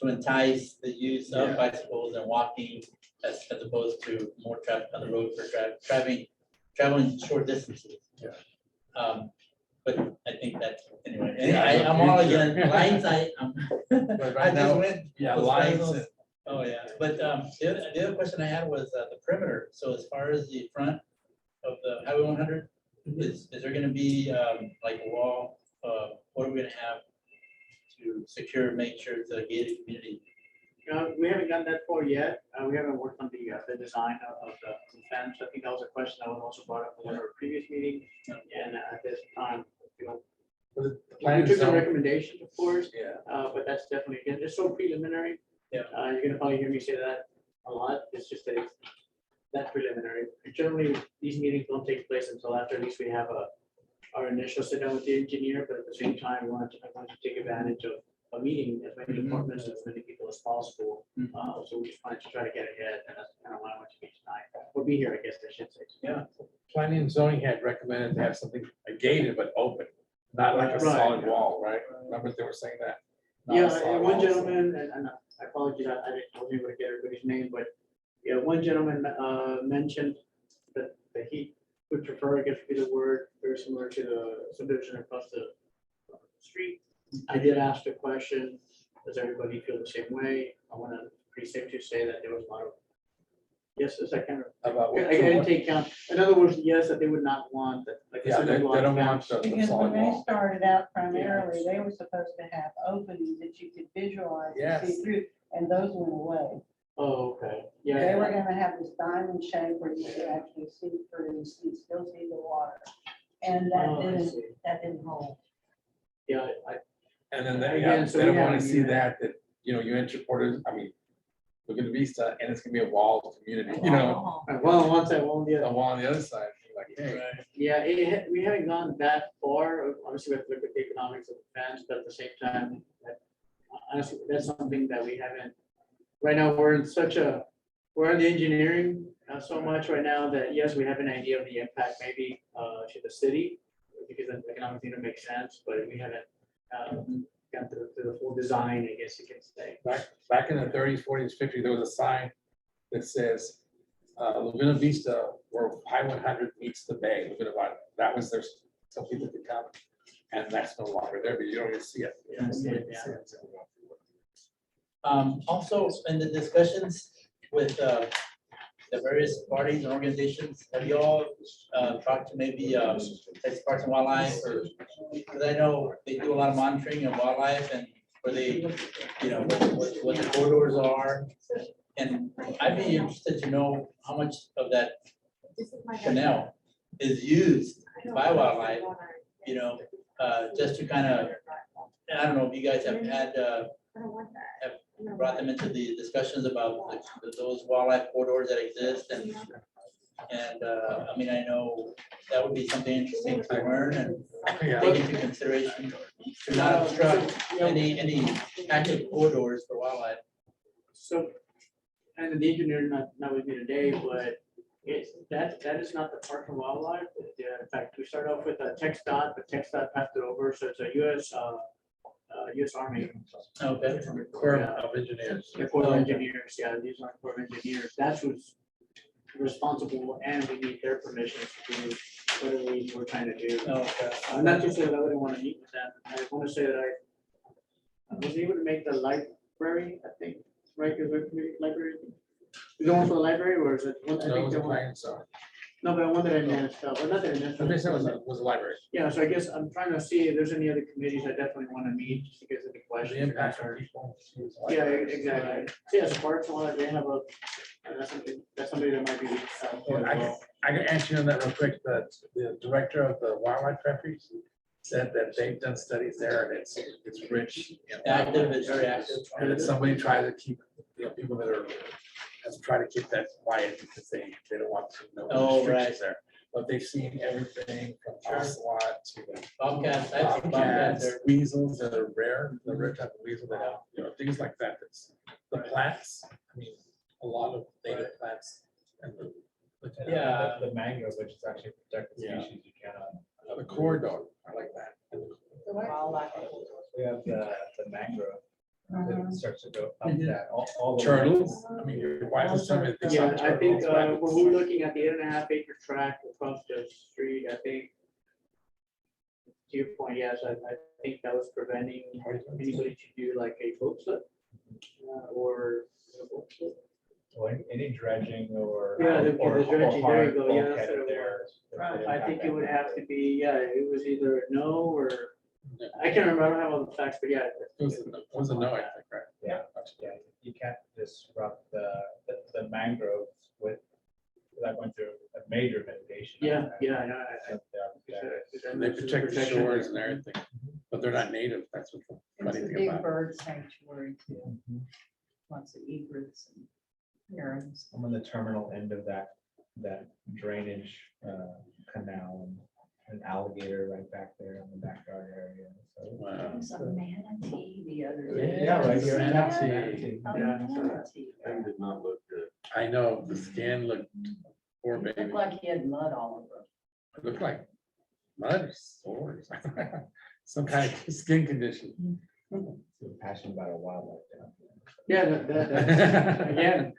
to entice the use Yeah. of bicycles and walking as opposed to more traffic on the road for traveling short distances. Yeah. But I think that's, anyway, Yeah, I'm all future. again, lights, But I right just now, went. yeah, Los lights, Fresnos. and- Oh, yeah, but the other question I had was the perimeter. So as far as the front of the Highway 100, is there gonna be like a wall? What are we gonna have to secure, make sure it's a gated community? We haven't done that for yet. We haven't worked on the design of the fence. I think that was a question that was also brought up in our previous meeting. And at this time, Was it the We plan took the zone? recommendation, of course, Yeah. but that's definitely, again, it's so preliminary. Yeah. You're gonna probably hear me say that a lot, it's just that it's that preliminary. Generally, these meetings don't take place until after at least we have our initial sit down with the engineer, but at the same time, I want to take advantage of a meeting as many departments, as many people as possible. So we just wanted to try to get ahead, and that's kind of why I want to be tonight, or be here, I guess I should say. Yeah. Planning and zoning had recommended to have something gated but open, not like a Right. solid wall, right? Remember they were saying that? Not a Yeah, solid and one wall. gentleman, and I apologize, I wasn't able to get everybody's name, but yeah, one gentleman mentioned that he would prefer, I guess would be the word, very similar to the subdivision across the street. I did ask the question, does everybody feel the same way? I want to pretty safe to say that there was a lot of yeses, I kind of, About what? I didn't take count. In other words, yes, that they would not want that. like I Yeah, said, they a lot of don't want times- the Because solid when they wall. started out primarily, they were supposed to have openings that you could visualize and see Yes. through, and those went away. Oh, okay, They were yeah, gonna have this diamond shape where you could actually see through and still see the water. And Oh, I see. that didn't hold. yeah, And then they, Again, yeah, so they we don't want haven't to see even- that, you know, you enter Porter, I mean, we're gonna Vista, and it's gonna be a wall community, you know, well, once I won't get. a wall on the other side, you're like, hey. Yeah, we haven't gone that far. Obviously, we have to look at the economics of the fence, but at the same time, honestly, that's something that we haven't. Right now, we're in we're in the engineering so much right now that, yes, we have an idea of the impact maybe to the city, because the economic thing makes sense, but we haven't gone through the full design, I guess you can say. Back in the 30s, 40s, 50s, there was a sign that says, Laguna Vista, where Highway 100 meets the bay, Laguna Vista. That was their, so people could come, and that's no longer there, but you don't even see it. You don't see it, you see it. Also, in the discussions with the various parties and organizations, have you all talked to maybe Texas Parks and Wildlife, or, because I know they do a lot of monitoring of wildlife and where they, you know, what the corridors are. And I'd be interested to know how much of that canal is used by wildlife, you know, just to kind of, and I don't know if you guys have had, brought them into the discussions about those wildlife corridors that exist, and I mean, I know that would be something interesting to learn and Yeah. take into consideration to not obstruct any active corridors for wildlife. So, and the engineer not with me today, but that is not the Park and Wildlife. Yeah, in fact, we started off with a TxDOT, but TxDOT passed it over, so it's a US Army. Okay. Corps of Engineers. The Corps of Engineers, yeah, these are Corps of Engineers, that's who's responsible, and we need their permission to do whatever we're trying to do. Okay. Not to say that I wouldn't want to meet with them, I want to say that I was able to make the library, I think, right, because we're community library. You going for the library, or is it? I No, it think was the a one- plan, so. No, but one that I managed, or not that I managed. I think that was a library. Yeah, so I guess I'm trying to see if there's any other committees I definitely want to meet, just because of the The questions. or impact on concerns. people. Yeah, exactly. So yeah, so Parks and Wildlife, they have that's somebody that might be. Well, I can answer you on that real quick. The director of the wildlife refuge said that they've done studies there, and it's rich. in Active, it's very active. And if somebody tries to keep, you know, people that are, has tried to keep that quiet because they don't want to know Oh, restrictions there. But they've seen everything from ocelot to Bobcats, I've seen bobcats bobcats, there. weasels that are rare, the rare type of weasel that have, you know, things like that. That's the plants. I mean, a lot of native plants and the Yeah. The mango, which is actually a protected Yeah. species, you cannot. the corridor. I like that. We have the mangrove that starts to go up Mhm. that, all the. Turtles. I mean, your wife is telling me. they saw Yeah, I think turtles, when rabbits. we were looking at the 8.5 acre tract across the street, I think. To your point, yes, I think that was preventing anybody to do like a boat slip. Or. a boat slip. Or any dredging or. Yeah, the or- or dredging, there you hard go, yeah, bulkhead that's what it there. I think it would have to be, yeah, it was either a no or, I can't remember, I don't have all the facts, but yeah. It was a no, I think, right? Yeah, you can't disrupt the mangroves with without going through a major mitigation. Yeah. And they protect the shores and everything, but they're not native, that's what the It's funny a thing big about it. bird sanctuary too, lots of egrets and herons. I'm on the terminal end of that drainage canal and an alligator right back there in the backyard area. So Wow. There's a manatee the other day. Yeah, right here. Manatee. A Yeah. manatee. did not look good. I know, the skin looked, poor It baby, looked like he had mud all over him. it looked like mud or sores, some kind of skin condition. So passionate about our wildlife down here. Yeah, that's, again,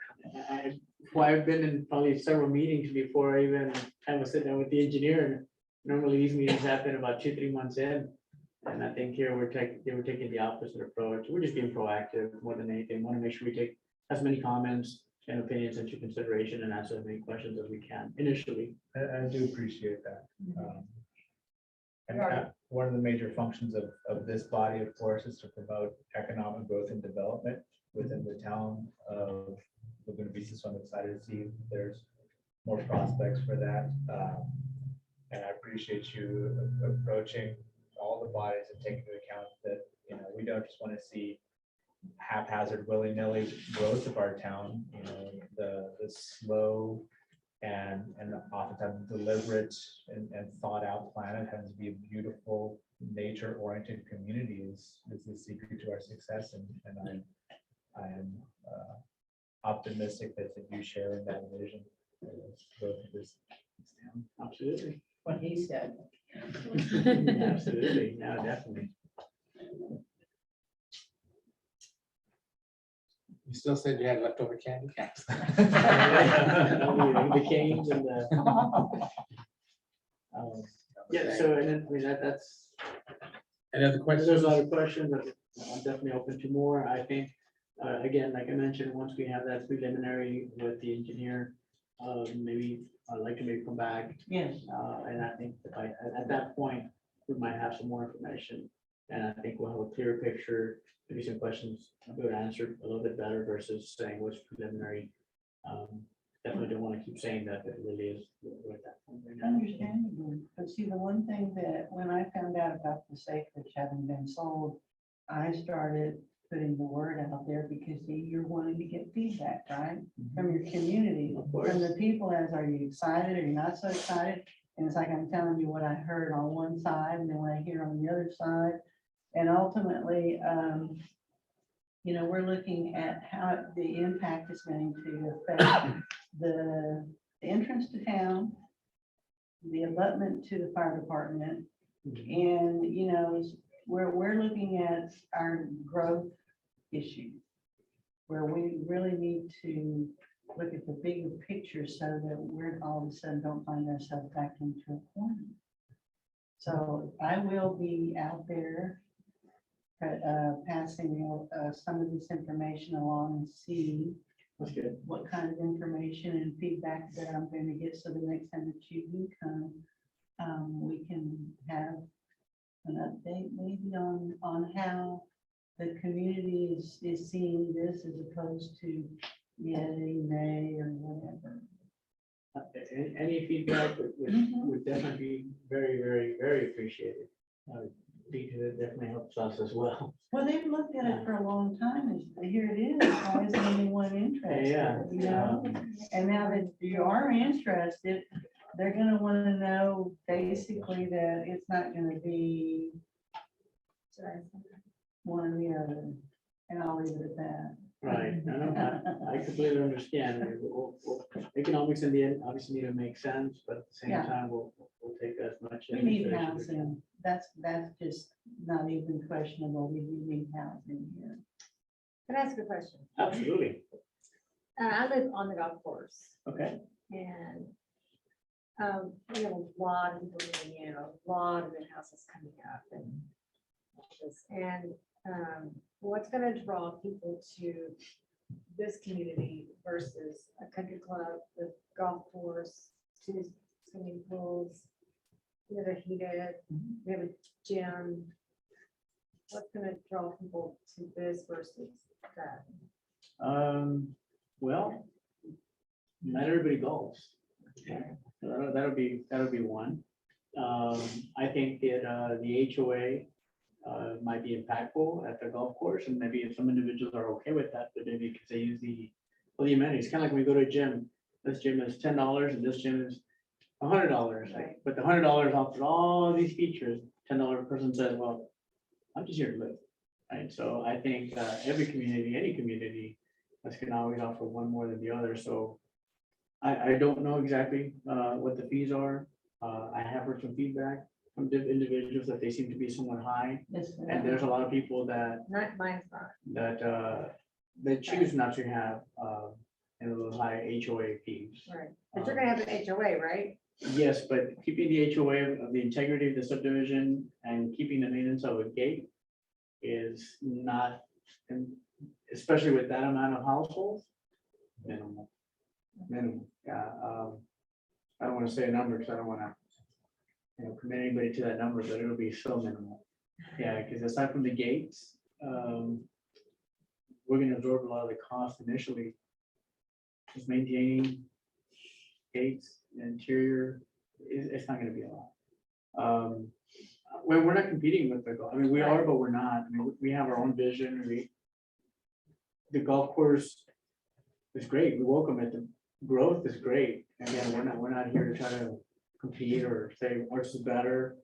why I've been in probably several meetings before I even have a sit down with the engineer. Normally these meetings happen about 2-3 months in. And I think here they were taking the opposite approach. We're just being proactive more than anything. Want to make sure we take as many comments and opinions into consideration and answer as many questions as we can initially. I do appreciate that. And Right. one of the major functions of this body, of course, is to promote economic growth and development within the town of Laguna Vista. So I'm excited to see if there's more prospects for that. And I appreciate you approaching all the bodies and taking into account that, you know, we don't just want to see haphazard willy-nilly growth of our town, you know, the slow and oftentimes deliberate and thought out plan. It has to be a beautiful nature-oriented community is the secret to our success. And I am optimistic that you share in that vision. For growth of this town. Absolutely. What he said. Absolutely. No, definitely. You still said you had leftover candy? The canes and the. Yeah, so and then, I mean, that's, Any other there's questions? a lot of questions, but I'm definitely open to more. I think, again, like I mentioned, once we have that preliminary with the engineer, maybe I'd like to maybe come back. Yes. And I think at that point, we might have some more information. And I think we'll have a clearer picture, maybe some questions I'll be able to answer a little bit better versus saying what's preliminary. Definitely don't want to keep saying that, but it really is. We're at that point right now. Understandable, but see, the one thing that when I found out about the Sagebrush having been sold, I started putting the word out there because see, you're wanting to get feedback, right? From your community, Of course. from the people as, are you excited, are you not so excited? And it's like I'm telling you what I heard on one side and then what I hear on the other side. And ultimately, you know, we're looking at how the impact is going to affect the entrance to town, the abutment to the fire department, and, you know, we're looking at our growth issue, where we really need to look at the bigger picture so that we're all of a sudden don't find ourselves back into a corner. So I will be out there passing some of this information along and see That's good. what kind of information and feedback that I'm going to get, so the next time that you do come, we can have an update maybe on how the community is seeing this as opposed to yay, nay, or whatever. Any feedback would definitely be very, very, very appreciated. Because it definitely helps us as well. Well, they've looked at it for a long time, and here it is, why isn't anyone interested? Yeah. You know, and now that you are interested, they're gonna wanna know basically that it's not gonna be one or the other, and I'll leave it at that. Right, I completely understand. I mean, economics in the end obviously need to make sense, but at the same Yeah. time, we'll take as much. We need information as we housing, that's just not even questionable, we do need housing here. Can I ask a question? can. Absolutely, I live on the golf course okay. and we have a lot of people living in, a lot of the houses coming up and what's gonna draw people to this community versus a country club, the golf course, two swimming pools, we have a heated, we have a gym. What's gonna draw people to this versus that? Well, not everybody golfs. So that'll be one. I think that the HOA might be impactful at the golf course, and maybe if some individuals are okay with that, but maybe because they use the amenities, kind of like when we go to a gym. This gym is $10 and this gym is $100, like, but the $100 offers all these features. $10 person says, well, I'm just here to live, right? So I think every community, any community, that's gonna always offer one more than the other. So I don't know exactly what the fees are. I have heard some feedback from individuals that they seem to be somewhat high, and there's a lot of people that Not mine's not. that choose not to have those high HOA fees. Right, but you're gonna have an HOA, right? Yes, but keeping the HOA of the integrity of the subdivision and keeping the maintenance of a gate is not, and especially with that amount of households, minimal. Minimal, yeah. I don't want to say a number because I don't want to, commit anybody to that number, but it'll be so minimal. Yeah, because aside from the gates, we're gonna absorb a lot of the cost initially. Just maintaining gates, interior, it's not gonna be a lot. We're not competing with the golf. I mean, we are, but we're not. I mean, we have our own vision. The golf course is great. We welcome it. The growth is great. Again, we're not here to try to compete or say ours is better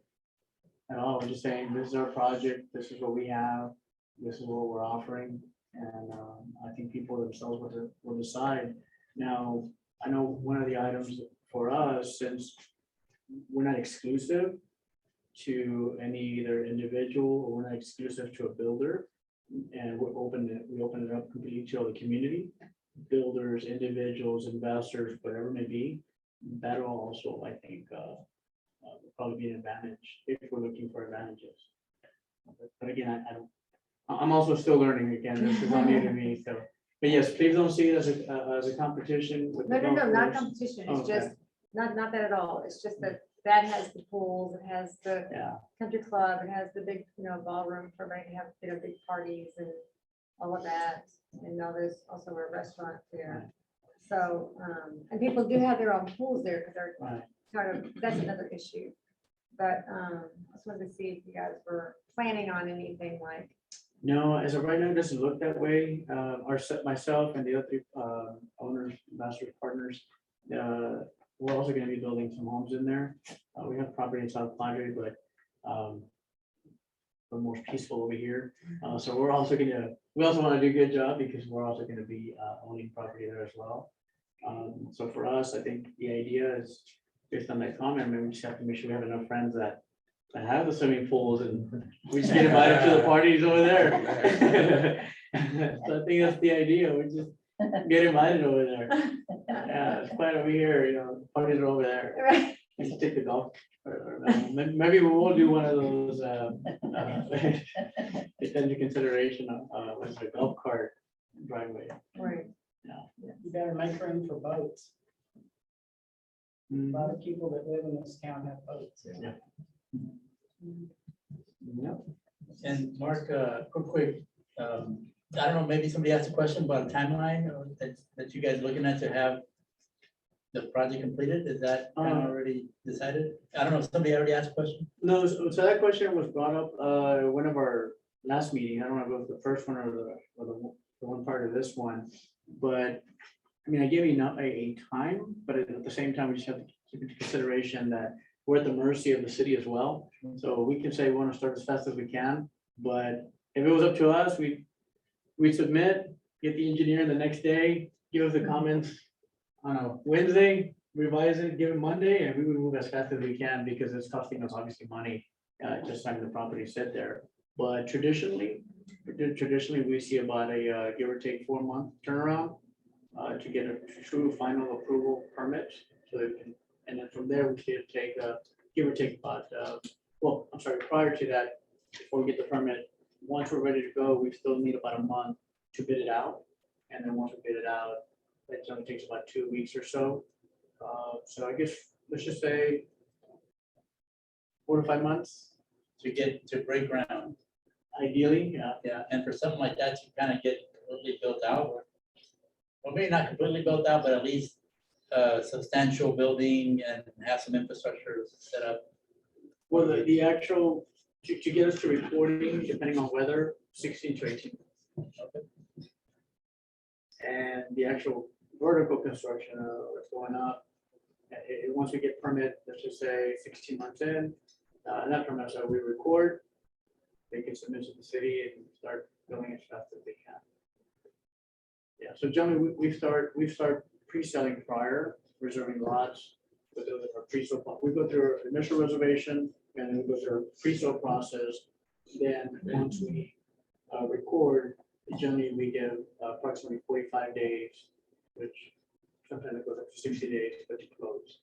at all. We're just saying, this is our project. This is what we have. This is what we're offering. And I think people themselves will decide. Now, I know one of the items for us, since we're not exclusive to any either individual or we're not exclusive to a builder, and we open it up completely to the community, builders, individuals, investors, whatever it may be, that'll also, I think, probably be an advantage if we're looking for advantages. But again, I'm also still learning again. This is all new to me, so. But yes, please don't see it as a competition with the No, golf not course. competition, Oh, it's just, not that at all, it's just that has the pools, it has the Yeah, country club, it has the big, ballroom for everybody to have, big parties and all of that. And now there's also a restaurant there. So, and people do have their own pools there because they're right. that's another issue. But, I just wanted to see if you guys were planning on anything like, No, as of right now, it doesn't look that way. Myself and the other three owners, master partners, we're also gonna be building some homes in there. We have property in South Padre, but we're more peaceful over here. So we also want to do a good job because we're also gonna be owning property there as well. So for us, I think the idea is, based on that comment, maybe we just have to make sure we have enough friends that have the swimming pools and we just get invited to the parties over there. So I think that's the idea. We just get invited over there. Yeah, it's fine over here, parties are over there. right? We can take the golf. Maybe we will do one of those, take into consideration of, what's the golf cart driveway. Right. You better make room for boats. A lot of people that live in this town have boats. Yeah. Yep. And Mark, quick, I don't know, maybe somebody asked a question about a timeline or that you guys are looking at to have the project completed. Is that kind of already decided? I don't know if somebody already asked a question. No, so that question was brought up one of our last meeting. I don't know if it was the first one or the one part of this one, but I mean, I gave you a time, but at the same time, we just have to keep into consideration that we're at the mercy of the city as well. So we can say we want to start as fast as we can, but if it was up to us, we submit, get the engineer the next day, give us the comments on a Wednesday, revise it, give it Monday, and we would move as fast as we can because it's costing us obviously money, just having the property sit there. But traditionally, we see about a give or take 4-month turnaround to get a true final approval permit. So and then from there, we should take give or take about, prior to that, before we get the permit, once we're ready to go, we still need about a month to bid it out. And then once we bid it out, it only takes about 2 weeks or so. So I guess, let's just say 4 to 5 months. To break ground. Ideally, yeah. Yeah, and for something like that, you kind of get completely built out. Or maybe not completely built out, but at least substantial building and have some infrastructure set up? Well, the actual, to get us to reporting, depending on weather, 16 to 18. And the actual vertical construction, what's going up, once we get permit, let's just say 16 months in, and that permit, so we record, they can submit to the city and start building as fast as they can. Yeah, so generally, we start pre-selling prior, reserving lots, with our pre-sale, we go through our initial reservation, and then we go through our pre-sale process. Then, once we record, generally, we give approximately 45 days, which sometimes it goes up to 60 days, but to close.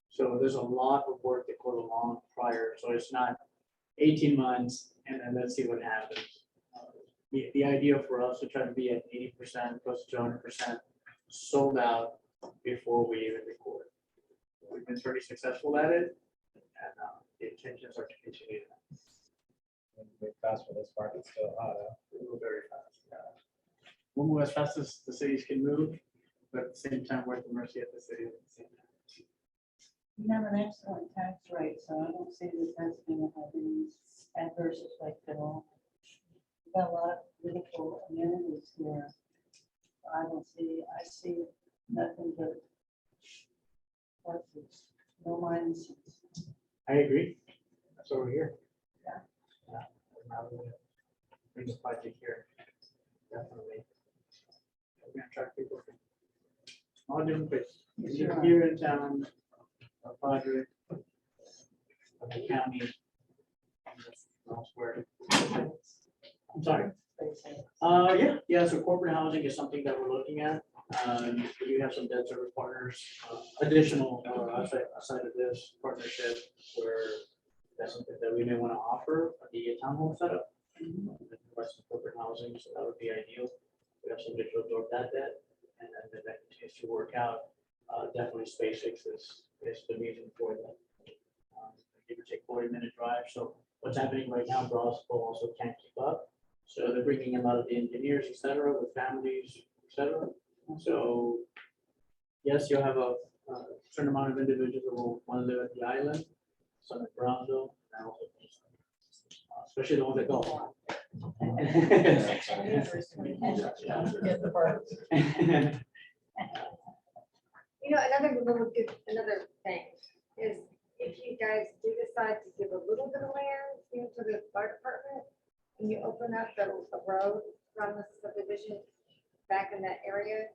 So there's a lot of work that goes along prior, so it's not 18 months, and then let's see what happens. The idea for us to try to be at 80%, close to 100% sold out before we even record. We've been pretty successful at it, and the intentions are to continue that. Move fast for this market, still hot, huh? We move very fast. We'll move as fast as the cities can move, but at the same time, we're at the mercy of the city at the same time. You have an excellent tax rate, so I don't see that that's gonna have any adverse effect at all. You've got a lot of beautiful amenities here. I see nothing but pluses, no minuses. I agree. That's over here. Yeah. Yeah. Now we're gonna bring the project here. Definitely. We're gonna attract people from all different places. Sure. Here in town, a project, the county, elsewhere. I'm sorry. Yeah, so corporate housing is something that we're looking at. We do have some debt service partners, additional, outside of this partnership, where that's something that we may want to offer, the townhome setup. Provide some corporate housing, so that would be ideal. We have somebody to absorb that debt, and then if that continues to work out. Definitely SpaceX is the reason for that. Give or take 40-minute drive, so what's happening right now, Brosville also can't keep up. So they're bringing in a lot of the engineers, et cetera, with families, et cetera. So yes, you'll have a certain amount of individuals who will want to live at the island, some at Brownsville, and also especially the ones that go. Get the birds. You know, another thing is if you guys do decide to give a little bit of land, to the fire department, and you open up a road from the subdivision back in that area,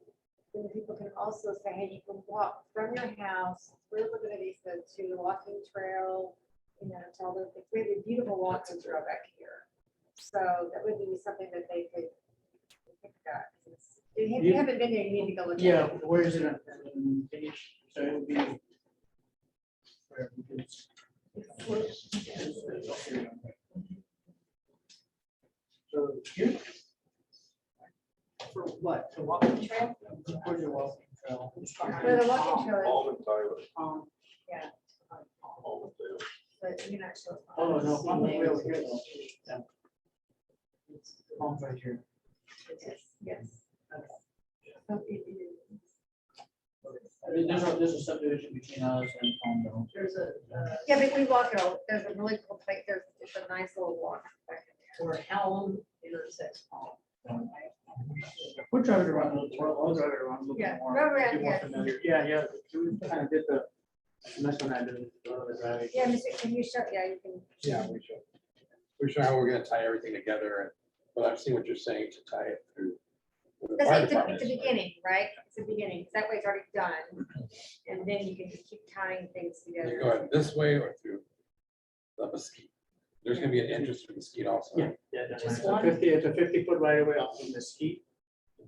then people can also say, hey, you can walk from your house through Laguna Vista to the walking trail, tell them, we have a beautiful walking trail back here. So that would be something that they could pick up. If you haven't been there, you need to go look at it. Yeah, where is it? So it would be. where we could- So here. For what? The walking trail? Where's your walking trail? Where the walking trail is, yeah. But you're not sure. Oh, no, I'm way over here though. Yeah. Palms right here. Yes. So it is. There's a subdivision between us and Palmdale. There's a, Yeah, but we walk it all, there's a really cool place, there's just a nice little walk back in or Hallam intersects Palm. We'll drive it around a little, I'll drive it around a little Yeah, bit more. drive around, get more yes. familiar. Yeah, we kind of did the, mess on that, the driving. there. Yeah, Mr. Can you show, yeah, you can. Yeah, we should. We're sure how we're gonna tie everything together, and, well, I've seen what you're saying to tie it through. with the fire It's department. the beginning, right? It's the beginning, 'cause that way it's already done, and then you can just keep tying things You together. go ahead this way or through the Mesquite. There's gonna be an entrance through Mesquite also. Yeah, definitely. Just It's a one? 50, it's a 50-foot right of way off of Mesquite.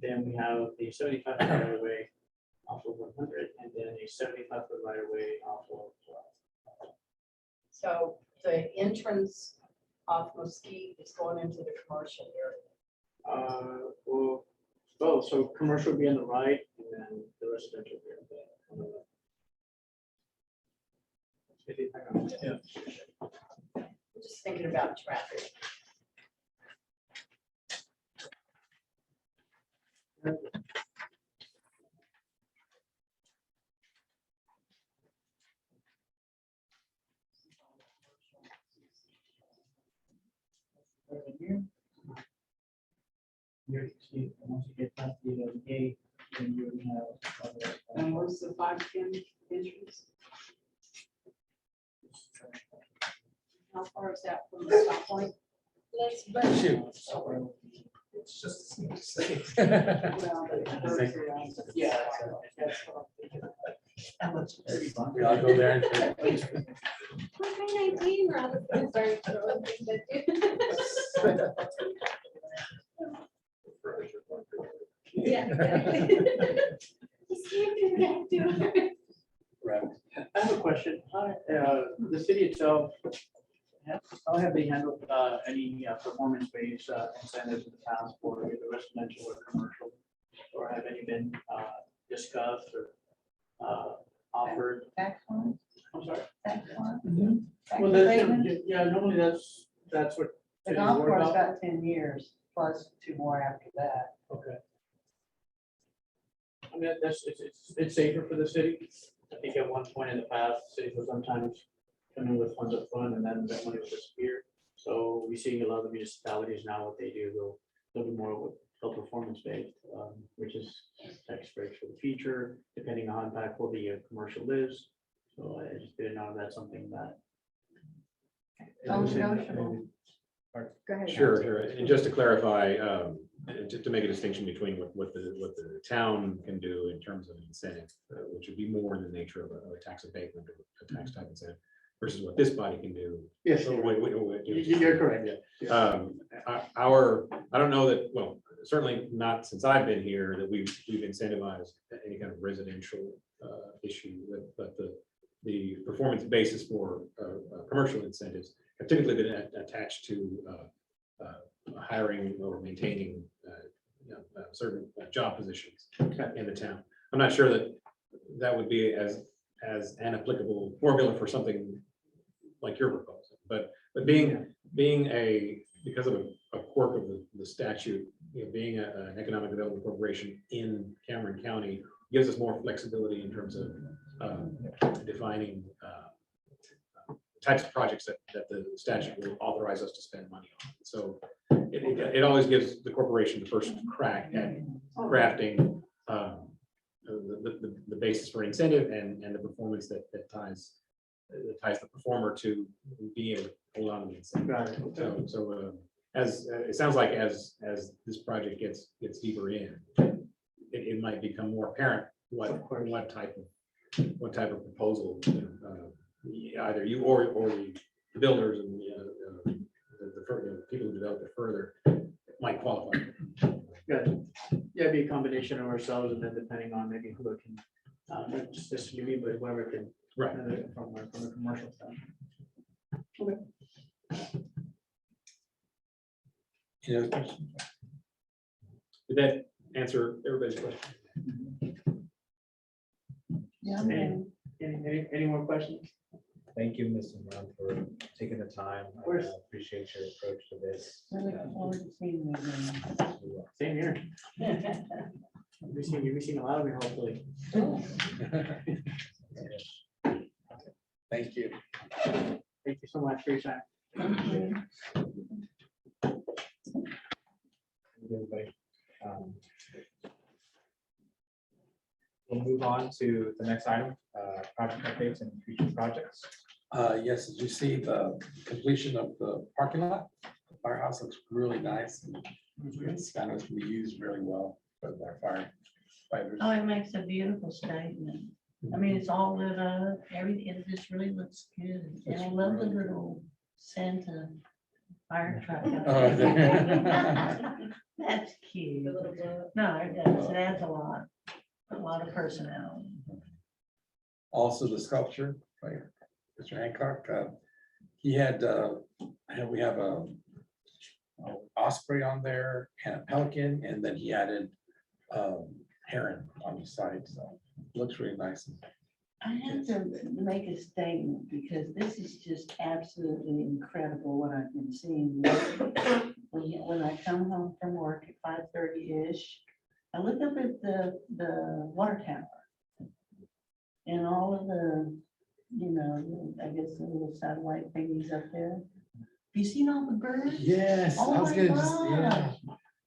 Then we have the 75 foot right of way off of 100, and then a 75 foot right of way off of 12. So the entrance off Mesquite is going into the commercial area. Well, both, so commercial will be on the right, and then the residential will be on the left. Yeah. I'm just thinking about traffic. here. Once you get past the gate, then you have. And what's the 510 entrance? How far is that from the stoplight? Let's Shoot. It's just. say. Well, the curves around. Yeah. We all go there. We're 19, we're on the sorry, throwing things at you. Yeah. exactly. Just can't do that, do it. Right. I have a question. The city itself, how have they handled any performance-based incentives in the past for either residential or commercial? Or have any been discussed or offered? Tax one, I'm sorry. tax one. Tax Well, abatement. yeah, normally that's what. The cities golf work course off. got 10 years plus 2 more after that. Okay. I mean, it's safer for the city. I think at one point in the past, cities will sometimes come in with funds up front and then that money will disappear. So we see a lot of municipalities now, what they do, they'll do more with performance based, which is tax breaks for the future, depending on how impactful the commercial is. So I just didn't know if that's something that. Oh, negotiable. Go ahead. Sure. And just to clarify, to make a distinction between what the town can do in terms of incentive, which would be more in the nature of a tax abatement or a tax type incentive, versus what this body can do. Yes, you're correct. I don't know that, well, certainly not since I've been here, that we've incentivized any kind of residential issue, but the performance basis for commercial incentives have typically been attached to hiring or maintaining certain job positions in the town. I'm not sure that would be as an applicable formula for something like you're proposing, but being because of a quirk of the statute, being an economic development corporation in Cameron County gives us more flexibility in terms of defining types of projects that the statute will authorize us to spend money on. So it always gives the corporation the first crack at crafting the basis for incentive and the performance that ties the performer to be able to hold on to the incentive. Got it. So as it sounds like as this project gets deeper in, it might become more apparent what type of proposal either you or the builders and the people who develop it further might qualify. Good. Yeah, it'd be a combination of ourselves and then depending on maybe who it can, not just this maybe, but whoever can. Right. From the commercial side. Did that answer everybody's question? Yeah, Any more questions? Thank you, Mr. Brown, for taking the time. I course. appreciate your approach to this. I look forward to seeing you again. Same here. You'll be seeing a lot of me hopefully. Thank you. Thank you so much for your time. Everybody. We'll move on to the next item, project updates and future projects. Yes, as you see, the completion of the parking lot, the firehouse looks really nice. And it's kind of be used really well for our firefighters. Oh, it makes a beautiful statement. I mean, it's all lit up, everything, it just really looks good. And I love the little Santa fire truck. That's cute. No, it does, it adds a lot of personality. Also the sculpture, right, Mr. Hancock, he had, we have a osprey on there and a pelican, and then he added heron on the side, so looks really nice. I have to make a statement because this is just absolutely incredible what I've been seeing. When I come home from work at 5:30-ish, I look up at the water tower and all of the, I guess the little satellite thingies up there. You seen all the birds? Yes, Oh I was my gonna just, yeah. gosh.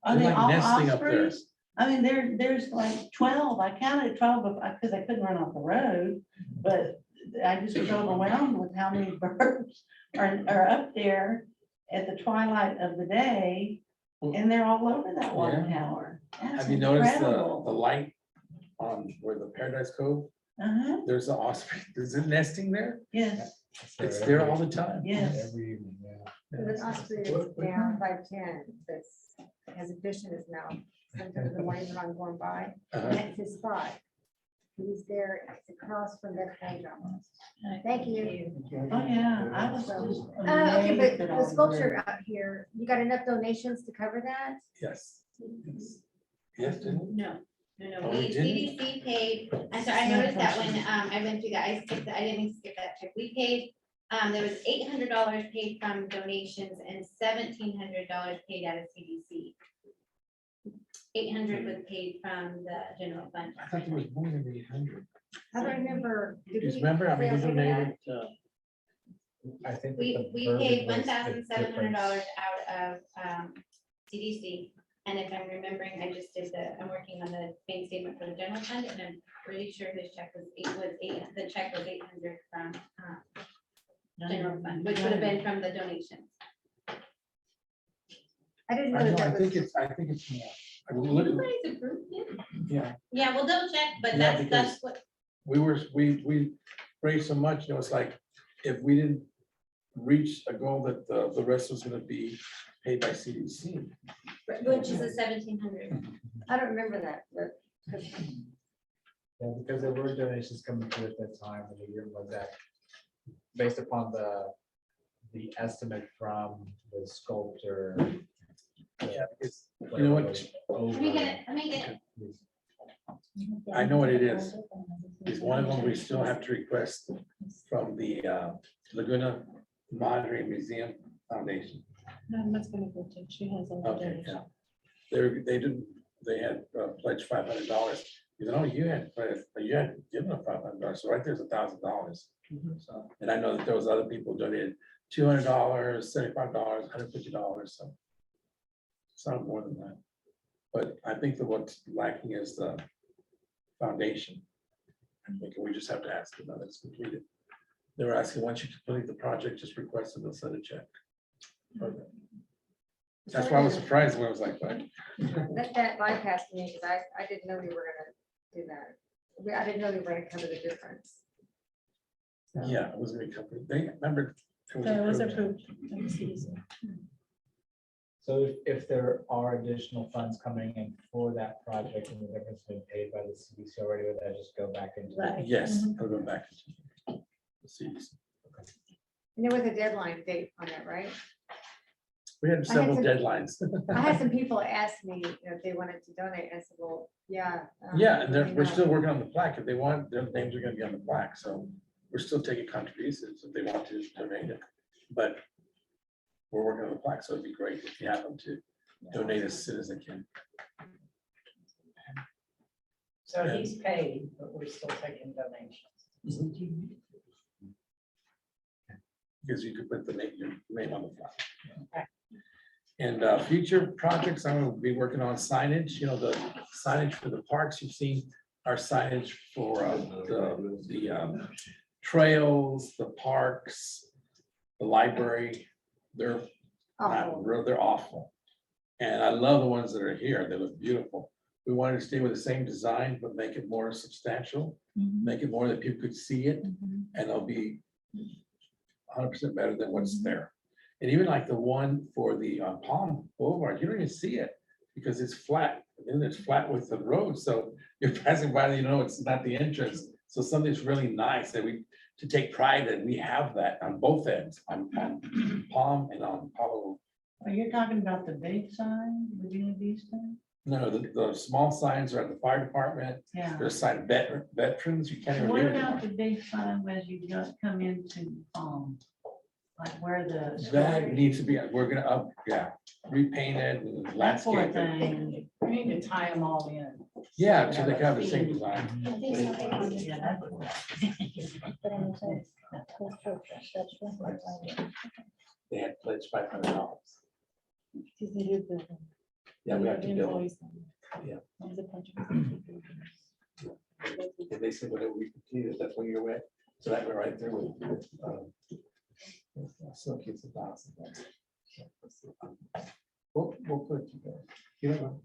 Are They're they like all nesting up there. ospreys? I mean, there's like 12. I counted 12 because I couldn't run off the road. But I just was overwhelmed with how many birds are up there at the twilight of the day. And they're all over that water tower. That's Have you noticed the incredible. light on where the Paradise Cove? Uh-huh, There's an osprey. Is it nesting there? yes, It's there all the time. yes. Every evening, yeah. There's an osprey that's down 510, that's, has a fish in his mouth. Sometimes in the morning when I'm going by, Uh-huh. that's his spot. He's there, it's across from that playground. Thank you. Oh, yeah, I was just Okay, amazed but at all the the sculpture birds. out here, you got enough donations to cover that? Yes. Yes, didn't it? No, Oh, we we, didn't? CDC paid, I'm sorry, I noticed that when, I went through that, I skipped that, I didn't mean to skip that check, we paid, there was $800 paid from donations and $1,700 paid out of CDC. 800 was paid from the general fund. I thought there was more than 800. I don't remember. did Just we- remember, I mean, we did we pay for that? donated, I think. that We the paid verbiage was the $1,700 difference. out of CDC. And if I'm remembering, I just did I'm working on the bank statement for the general fund, and I'm pretty sure his check was the check was 800 from general fund, which would have been from the donations. I didn't I know know, that I that think was. it's more. I mean, look, You guys approved it? yeah, Yeah, we'll double check, but Yeah, that's because- what, we raised so much, you know, it's like, if we didn't reach a goal that the rest was gonna be paid by CDC. which is the 1,700. I don't remember that, but. Yeah, because there were donations coming through at that time, and the year was that, based upon the estimate from the sculptor. Yeah, it's, you know what, Let me get it, let me get it. I know what it is. It's one of them we still have to request from the Laguna Madre Museum Foundation. That's gonna go to, she has all the Okay, donations. yeah. They had pledged $500. You know, you had given them $500, so right there's $1,000. So, and I know that there was other people donated $200, $75, $150, so. It's not more than that. But I think that what's lacking is the foundation. I think we just have to ask them that it's completed. They were asking, once you complete the project, just request and they'll send a check. Okay. That's why I was surprised when I was like, what? That bypassed me, because I didn't know we were gonna do that. I didn't know we were gonna cover the difference. So- Yeah, it was very complete. They remembered. That was approved. by the CDC. So if there are additional funds coming in for that project and the difference being paid by the CDC already, would that just go back into? the- Right. Yes, I'll go back. to the CDC. And there was a deadline date on that, right? We had several some- deadlines. I had some people ask me if they wanted to donate, and I said, well, yeah. Yeah, and let me we're know. still working on the plaque. If they want, their names are gonna be on the plaque, so we're still taking contributions if they want to donate it. But we're working on the plaque, so it'd be great if you have them to donate as soon as they can. So he's paid, but we're still taking donations. Because you could put your name on the plaque. And future projects, I'm gonna be working on signage, you know, the signage for the parks. You've seen our signage for the trails, the parks, the library. They're not real, they're awful. And I love the ones that are here. They look beautiful. We wanted to stay with the same design, but make it more substantial, make it more that people could see it, and it'll be 100% better than what's there. And even like the one for the Palm Boulevard, you don't even see it because it's flat. And it's flat with the road. So you're passing by, you know, it's not the entrance. So something's really nice that to take pride that we have that on both ends, on Palm and on Palo. Are you talking about the big sign, Virginia Beach sign? No, the small signs are at the fire department. Yeah. There's sign veterans. You can't even What read about the it. big sign as you just come into, like where the. That needs to be, we're gonna repaint it and That poor landscape it. thing. We need to tie them all in. Yeah, so they can have the same design. Yeah, that's- they had pledged $500. Because they did the- Yeah, we have to bill them. invoice them. Yeah. There's a bunch of- And they said whatever we completed, that's when you're with. So that went right there with, still keeps $1,000. We'll put it together. You don't know.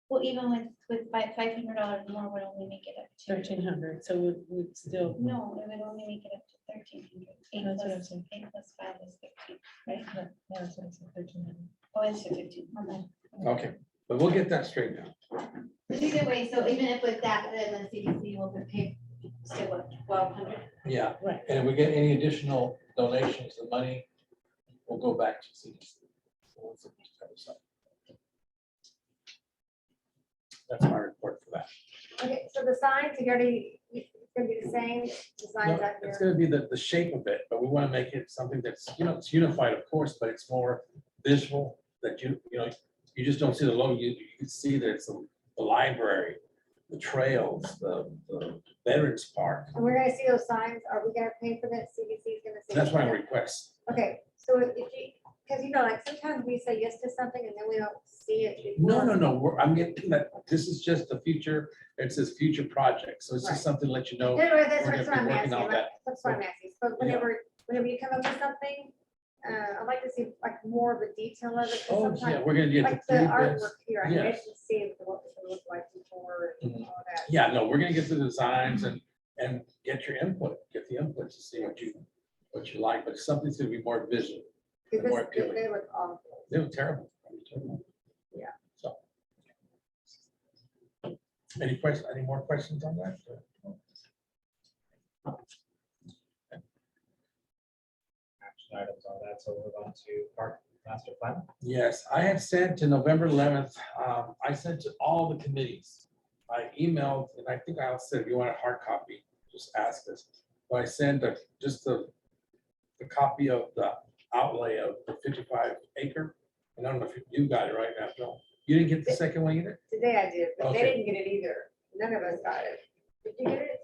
Well, even with $500 more would only make it up to. 1,300, so we'd still. No, it would only make it up to 1,300. Eight That's what I'm plus, saying. 5 is 15, right? Yeah, that's what I said, 1,300. Oh, it's 15. Okay. Okay, but we'll get that straightened out. But either way, so even if with that, then the CDC will pay still what, 1,200? Yeah, Right. and if we get any additional donations, the money will go back to CDC. That's my report for that. Okay, so the signs, you already, it's gonna be the same, the signs No, out it's here. gonna be the shape of it, but we want to make it something that's, it's unified, of course, but it's more visual, that you just don't see the logo, you can see that it's the library, the trails, the Veterans Park. And we're gonna see those signs, are we gonna pay for that, CDC is gonna say? That's my request. Okay, so if you, because like sometimes we say yes to something and then we don't see it. No, before. I'm getting that, this is just the future, it says future project, so it's Right. just something to let you know. Anyway, that's we're what gonna I'm be working asking, on that. that's what I'm asking, but whenever you come up with something, I'd like to see like more of a detail of it. 'cause Oh, sometimes- yeah, we're gonna get Like the the three artwork bits. here, I Yes. can see what it looked like before and all that. Yeah, no, we're gonna get to the designs and get your input, get the input to see what you like, but something's gonna be more visual. Because More this, appealing. they look awful. They were terrible. Yeah. So. Any more questions on that? Action items on that, so we'll move on to park master plan. Yes, I had sent to November 11th, I sent to all the committees. I emailed, and I think I also said, if you want a hard copy, just ask us. But I sent just the copy of the outlay of the 55 acre. And I don't know if you got it right now, Joe. You didn't get the second one either? Today I did, but they Okay. didn't get it either. None of us got it. Did you get it?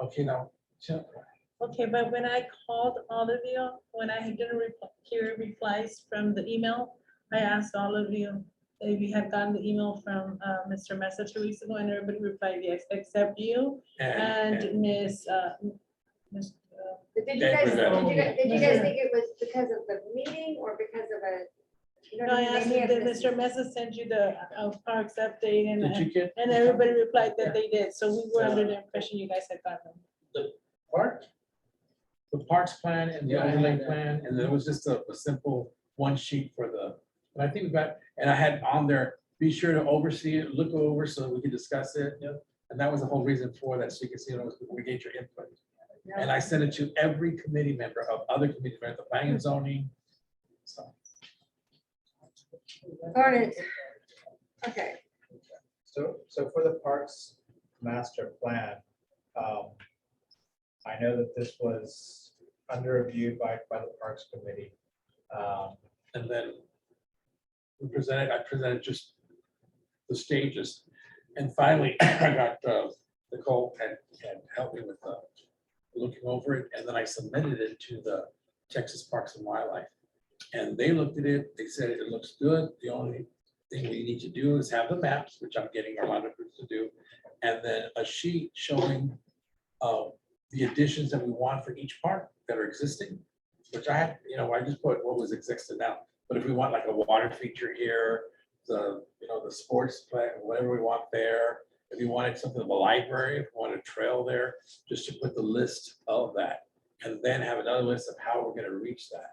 Okay, now, Okay, but when I called all of you, when I didn't hear replies from the email, I asked all of you if you had gotten the email from Mr. Mesa 2 weeks ago, and everybody replied yes, except you and Miss. But did you They guys, presented. did you guys think it was because of the meeting or because of a? You know No, what I I asked mean? if Maybe of Mr. Mesa sent you the parks update did you get? and everybody replied that they did, so we were under the impression you guys had gotten them. Park? The parks plan and the Yeah, I overlay had that. plan, and there was just a simple one sheet for and I think we got, and I had on there, be sure to oversee it, look over so we could discuss it. Yep. And that was the whole reason for that, so you can see, we get your input. And I sent it to every committee member of other committee members, the planning and zoning. So, Darn it. Okay, So for the parks master plan, I know that this was under review by the Parks Committee. and then I presented just the stages. And finally, I got, Nicole had helped me with looking over it, and then I submitted it to the Texas Parks and Wildlife. And they looked at it, they said it looks good, the only thing we need to do is have the maps, which I'm getting Orlando Cruz to do, and then a sheet showing the additions that we want for each park that are existing, which I had, I just put what was existing now. But if we want like a water feature here, the sports play, whatever we want there, if you wanted something of a library, if you want a trail there, just to put the list of that. And then have another list of how we're gonna reach that.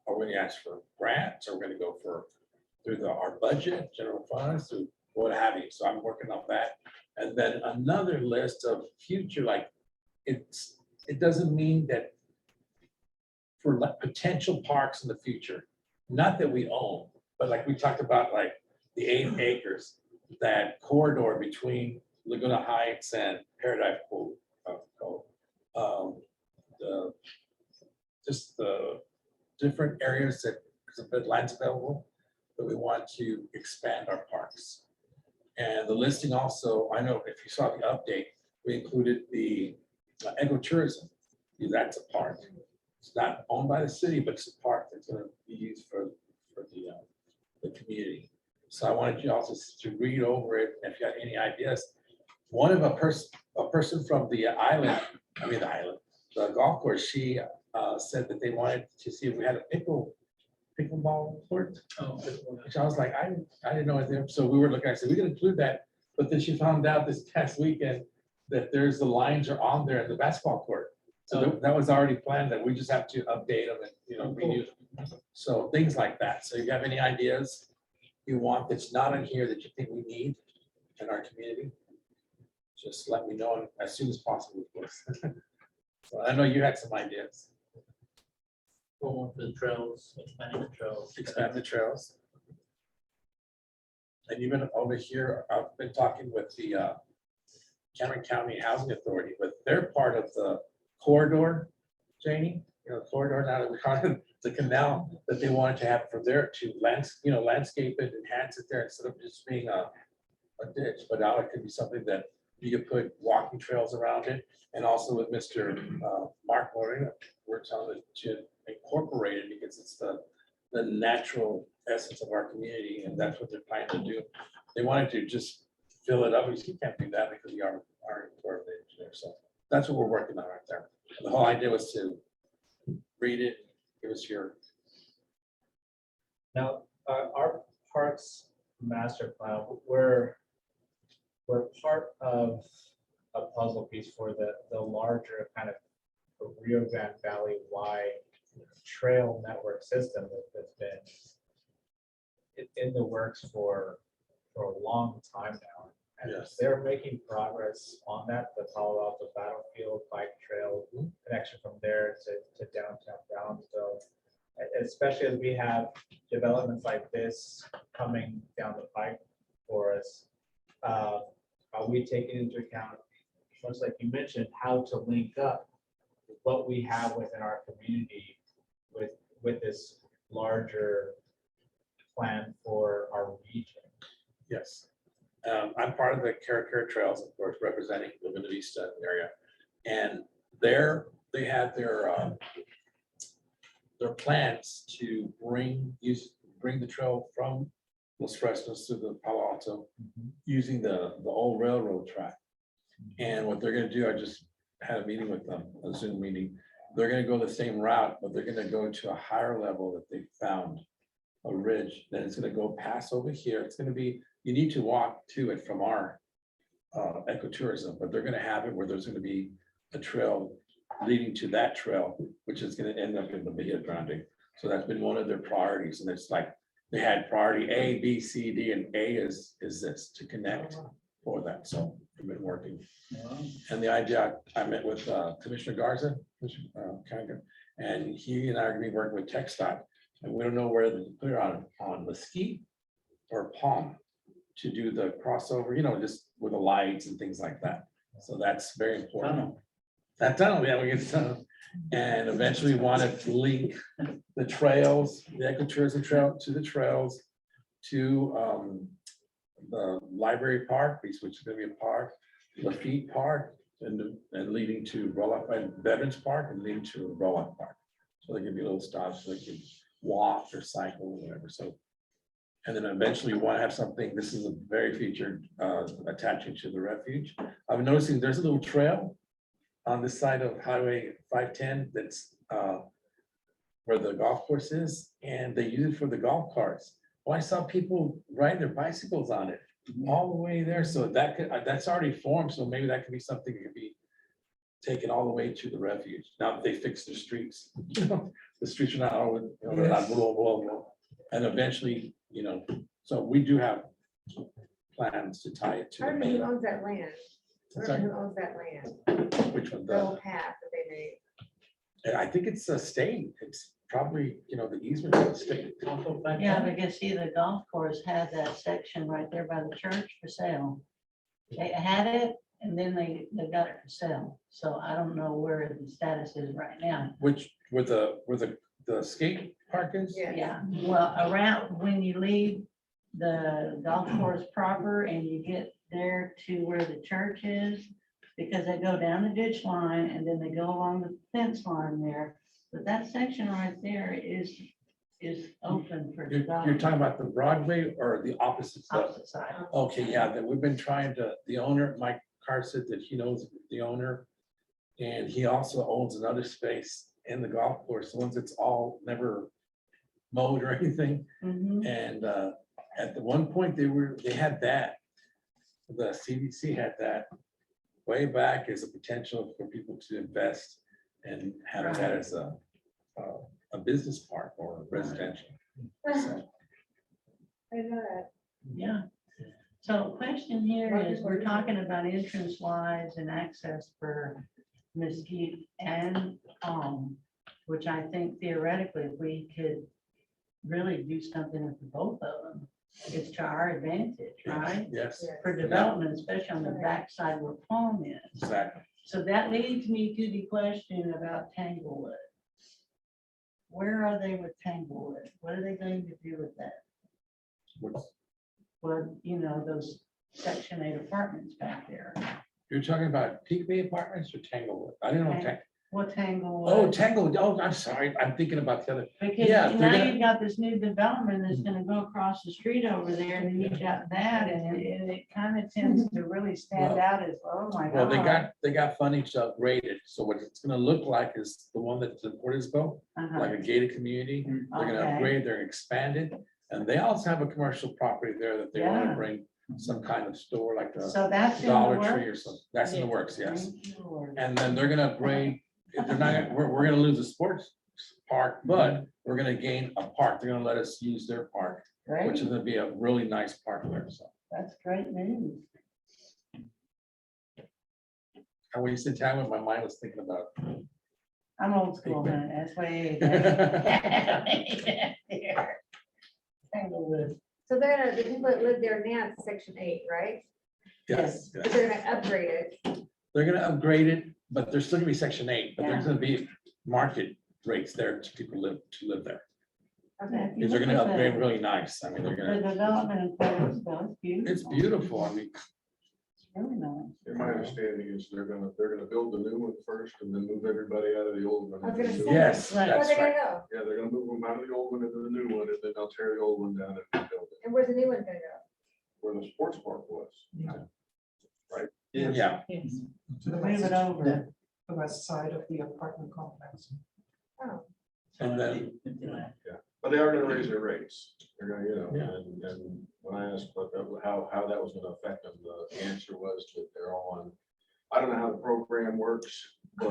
Are we gonna ask for grants, or we're gonna go through our budget, general funds, through what have you. So I'm working on that. And then another list of future, like, it doesn't mean that for potential parks in the future, not that we own, but like we talked about, like the 8 acres, that corridor between Laguna Heights and Paradise Pool. Just the different areas that there's a bit lands available that we want to expand our parks. And the listing also, I know if you saw the update, we included the ecotourism, because that's a park. It's not owned by the city, but it's a park that's gonna be used for the community. So I wanted you also to read over it, if you had any ideas. One of a person from the the golf course, she said that they wanted to see if we had a pickleball court. Which I was like, I didn't know anything. So we were looking, I said, we can include that. But then she found out this past weekend that the lines are on there in the basketball court. So that was already planned, that we just have to update them and, renew. So things like that. So you have any ideas you want that's not in here that you think we need in our community? Just let me know as soon as possible, of course. So I know you had some ideas. Going for the trails, expanding the trails. Expand the trails. And even over here, I've been talking with the Cameron County Housing Authority, but they're part of the corridor, Janie, corridor, now that we call it the canal that they wanted to have for there to landscape it, enhance it there instead of just being a ditch, but now it could be something that you could put walking trails around it. And also with Mr. Mark Moreno, we're telling it to incorporate it because it's the natural essence of our community, and that's what they're planning to do. They wanted to just fill it up, but you can't do that because we are Corps of Engineers. So that's what we're working on right there. The whole idea was to read it, give us your. Now, our parks master plan, we're part of a puzzle piece for the larger kind of Rio Grande Valley wide trail network system that's been in the works for a long time now. And Yes. they're making progress on that, the Palo Alto Battlefield bike trail connection from there to downtown Brownsville. Especially as we have developments like this coming down the pike for us. Are we taking into account, much like you mentioned, how to link up what we have within our community with this larger plan for our region? Yes. I'm part of the Cara Trails, of course, representing the Buena Vista area. And they had their plans to bring the trail from Los Fresnos to the Palo Alto using the old railroad track. And what they're gonna do, I just had a meeting with them, a Zoom meeting. They're gonna go the same route, but they're gonna go to a higher level that they found, a ridge. Then it's gonna go past over here. It's gonna be, you need to walk to it from our ecotourism, but they're gonna have it where there's gonna be a trail leading to that trail, which is gonna end up in the Bahia Grande. So that's been one of their priorities. And it's like, they had priority A, B, C, D, and A is this to connect for that. So we've been working. And the idea, I met with Commissioner Garza, and he and I are gonna be working with TxDOT. And we don't know whether to put it on Mesquite or Palm to do the crossover, just with the lights and things like that. So that's very important. That tunnel, yeah, we get the tunnel. And eventually want to link the trails, the ecotourism trail to the trails to the library park, which is going to be a park, Lafitte Park, and leading to Roloff and Veterans Park and leading to Roloff Park. So there can be little stops so they can walk or cycle or whatever. So, and then eventually we want to have something, this is a very featured attaching to the refuge. I'm noticing there's a little trail on this side of Highway 510 that's where the golf course is, and they use it for the golf carts. Well, I saw people riding their bicycles on it all the way there. So that's already formed. So maybe that could be something that could be taken all the way to the refuge. Now that they fix the streets, the streets are not always, they're not blah, blah, blah. And eventually, so we do have plans to tie it to. I don't know who owns that land. I Sorry? don't know who owns that land, Which one? the little path that they made. And I think it's a state. It's probably, the easement of the state. Yeah, because see, the golf course has that section right there by the church for sale. They had it and then they got it for sale. So I don't know where the status is right now. Which, where the skate park is? Yeah. Yeah, well, around, when you leave the golf course proper and you get there to where the church is, because they go down the ditch line and then they go along the fence line there, But that section right there is open for You're development. talking about the Broadway or the opposite side? Opposite side. Okay, yeah, that we've been trying to, the owner, Mike Carr said that he knows the owner. And he also owns another space in the golf course, the ones that's all never mowed or anything. Mhm. And at the one point, they had that. The CDC had that way back as a potential for people to invest and have that as a business park or residential. So, I know that. Yeah. So the question here is, we're talking about entrance wise and access for Mesquite and Palm, which I think theoretically, if we could really do something with both of them, it's to our advantage, right? yes, For development, especially on the backside where Palm is. exactly. So that leads me to the question about Tanglewood. Where are they with Tanglewood? What are they going to do with that? What's- Well, you know, those Section 8 apartments back there. You're talking about Peak Bay Apartments or Tanglewood? I didn't know. Tang- What Tanglewood? Oh, Tanglewood. Oh, I'm sorry. I'm thinking about the other. Because yeah, they're now gonna- you've got this new development that's gonna go across the street over there, and then you've got that, and it kind of tends to really stand Well- out as, oh my God. Well, they got funding to upgrade it. So what it's gonna look like is the one that's in Portisco, Uh-huh. like a gated community. They're gonna Okay. upgrade, they're expanded. And they also have a commercial property there that they want Yeah. to bring some kind of store like a So that's in the Dollar Tree or works? something. That's in the works, yes. Thank you, Lord. And then they're gonna upgrade, if they're not, we're gonna lose a sports park, but we're gonna gain a park. They're gonna let us use their park, which Great, is gonna be a really nice park there, so. that's great news. And when you said Tanglewood, my mind was thinking about. I'm old school, Big man, that's way. Tanglewood. So they're gonna, the people that live there now, it's Section 8, right? Yes, But they're gonna upgrade it. they're gonna upgrade it, but there's still gonna be Section 8, but there's Yeah. gonna be market rates there to people to live there. Okay. If you Because they're look gonna at the- upgrade really nice. I mean, they're The gonna, development in Portisco is beautiful. it's beautiful. I mean, It's really nice. My understanding is they're gonna build the new one first and then move everybody out of the old one. I was gonna say. yes, Right. Where's that's it gonna right. go? Yeah, they're gonna move them out of the old one into the new one, and then they'll tear the old one down and rebuild it, And where's the new one gonna go? where the sports park was. Yeah, To the Move west, it over. the west side of the apartment complex. Oh, and then, But they are gonna raise their rates. They're gonna, Yeah. and when I asked what how that was gonna affect them, the answer was that they're on, I don't know how the program works, but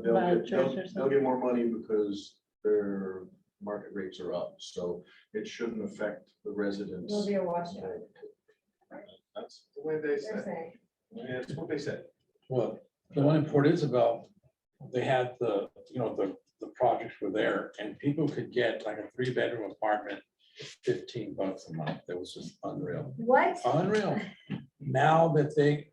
they'll Vouchers get, they'll or they'll something? get more money because their market rates are up, so it shouldn't affect the residents. will be a washout, That's the way they they're said. saying. Yeah, that's what they said. well, the one in Port Isabel, they had the projects were there and people could get like a 3-bedroom apartment, $15 a month. That was just unreal. What? Unreal. Now that their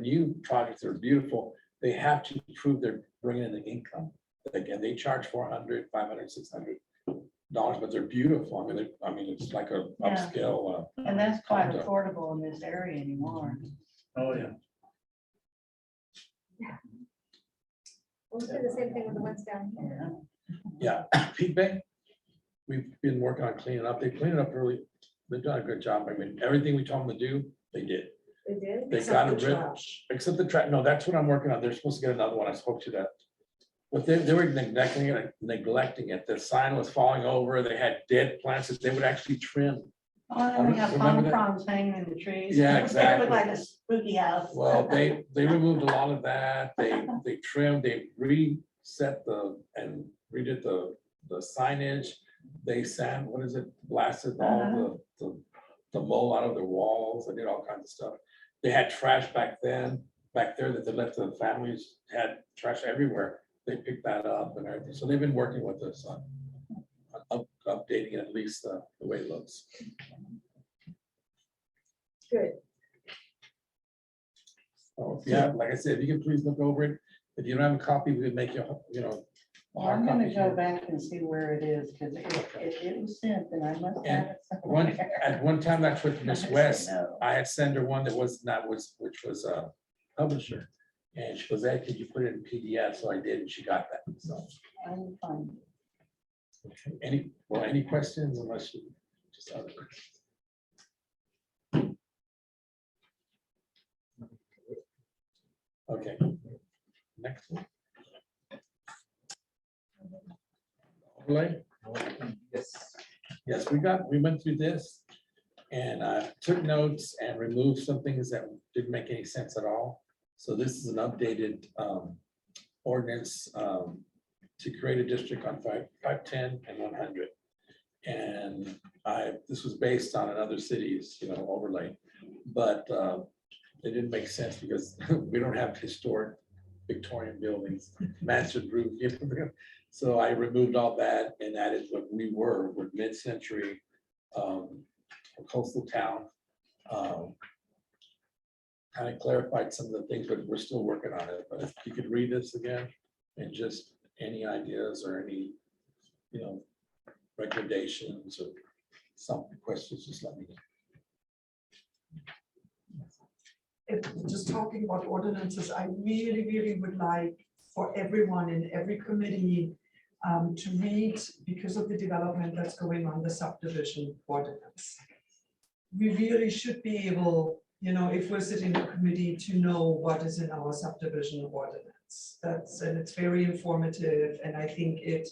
new projects are beautiful, they have to prove they're bringing in the income. Again, they charge $400, $500, $600, but they're beautiful. I mean, it's like a Yeah. upscale. And that's quite condo. affordable in this area anymore. Oh, yeah. We'll do the same thing with the ones down here. Yeah. Yeah, Peak Bay, we've been working on cleaning up. They cleaned it up really, they've done a good job. I mean, everything we told them to do, they did. They did? They got it rid, except the track, no, that's what I'm working on. They're supposed to get another one. I spoke to that. But they were neglecting it. The sign was falling over. They had dead plants that they would actually trim. Oh, and we got Remember palm that? fronds hanging in the trees. Yeah, It exactly. looked like a spooky house. Well, they removed a lot of that. They trimmed, they reset and redid the signage. They blasted all the mold out of their walls. They did all kinds of stuff. They had trash back there that they left the families had trash everywhere. They picked that up and everything. So they've been working with us on updating at least the way it looks. Good. So, yeah, like I said, if you can please look over it. If you don't have a copy, we can make you, Well, hard I'm gonna copy go here. back and see where it is, because it was sent and I must have it One, somewhere. at one time, that's with Miss West, No. I had sent her one that was which was a publisher. And she goes, Ed, could you put it in PDF? So I did, and she got that, so. I'm fine. Okay, any questions unless you just have a question? Okay. Next one. Overlay? Yes. Yes, we went through this and took notes and removed some things that didn't make any sense at all. So this is an updated ordinance to create a district on 510 and 100. And this was based on another city's, overlay, but it didn't make sense because we don't have historic Victorian buildings, massive roof. So I removed all that and added what we're mid-century coastal town. Kind of clarified some of the things, but we're still working on it. But if you could read this again and just any ideas or any, recommendations or some questions, just let me know. Just talking about ordinances, I really would like for everyone in every committee to read, because of the development that's going on, the subdivision ordinance. We really should be able, if we're sitting in a committee, to know what is in our subdivision ordinance. And it's very informative, and I think it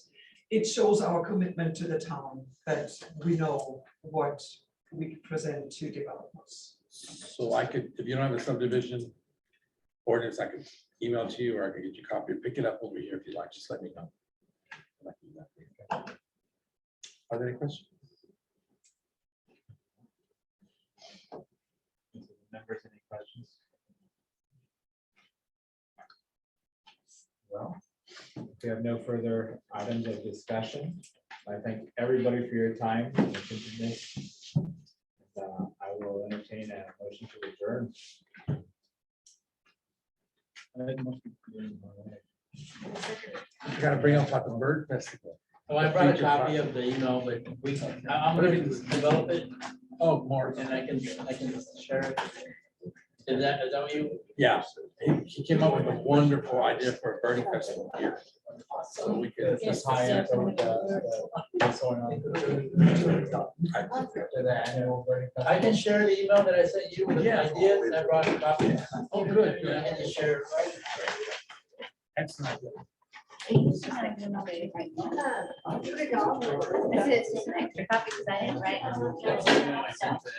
shows our commitment to the town, that we know what we present to developers. So I could, if you don't have a subdivision ordinance, I could email to you, or I could get you a copy, pick it up over here if you like, just let me know. Are there any questions? Members, any questions? Well, if we have no further items of discussion, I thank everybody for your time. and attentiveness. I will entertain a motion to adjourn. You gotta bring up about the bird festival. Oh, I brought a copy of the email, but I'm gonna develop it Oh, Mark. and I can share it. Is that what you? Yeah, he came up with a wonderful idea for a birding festival here. So we could Just hire what's going on. To the annual burning I festival. can share the email that I sent you with the Yeah. ideas, and I brought a copy. Oh, good. I can just share. Excellent. It's just like another right now. I said it's just an extra copy because I didn't write. I sent it.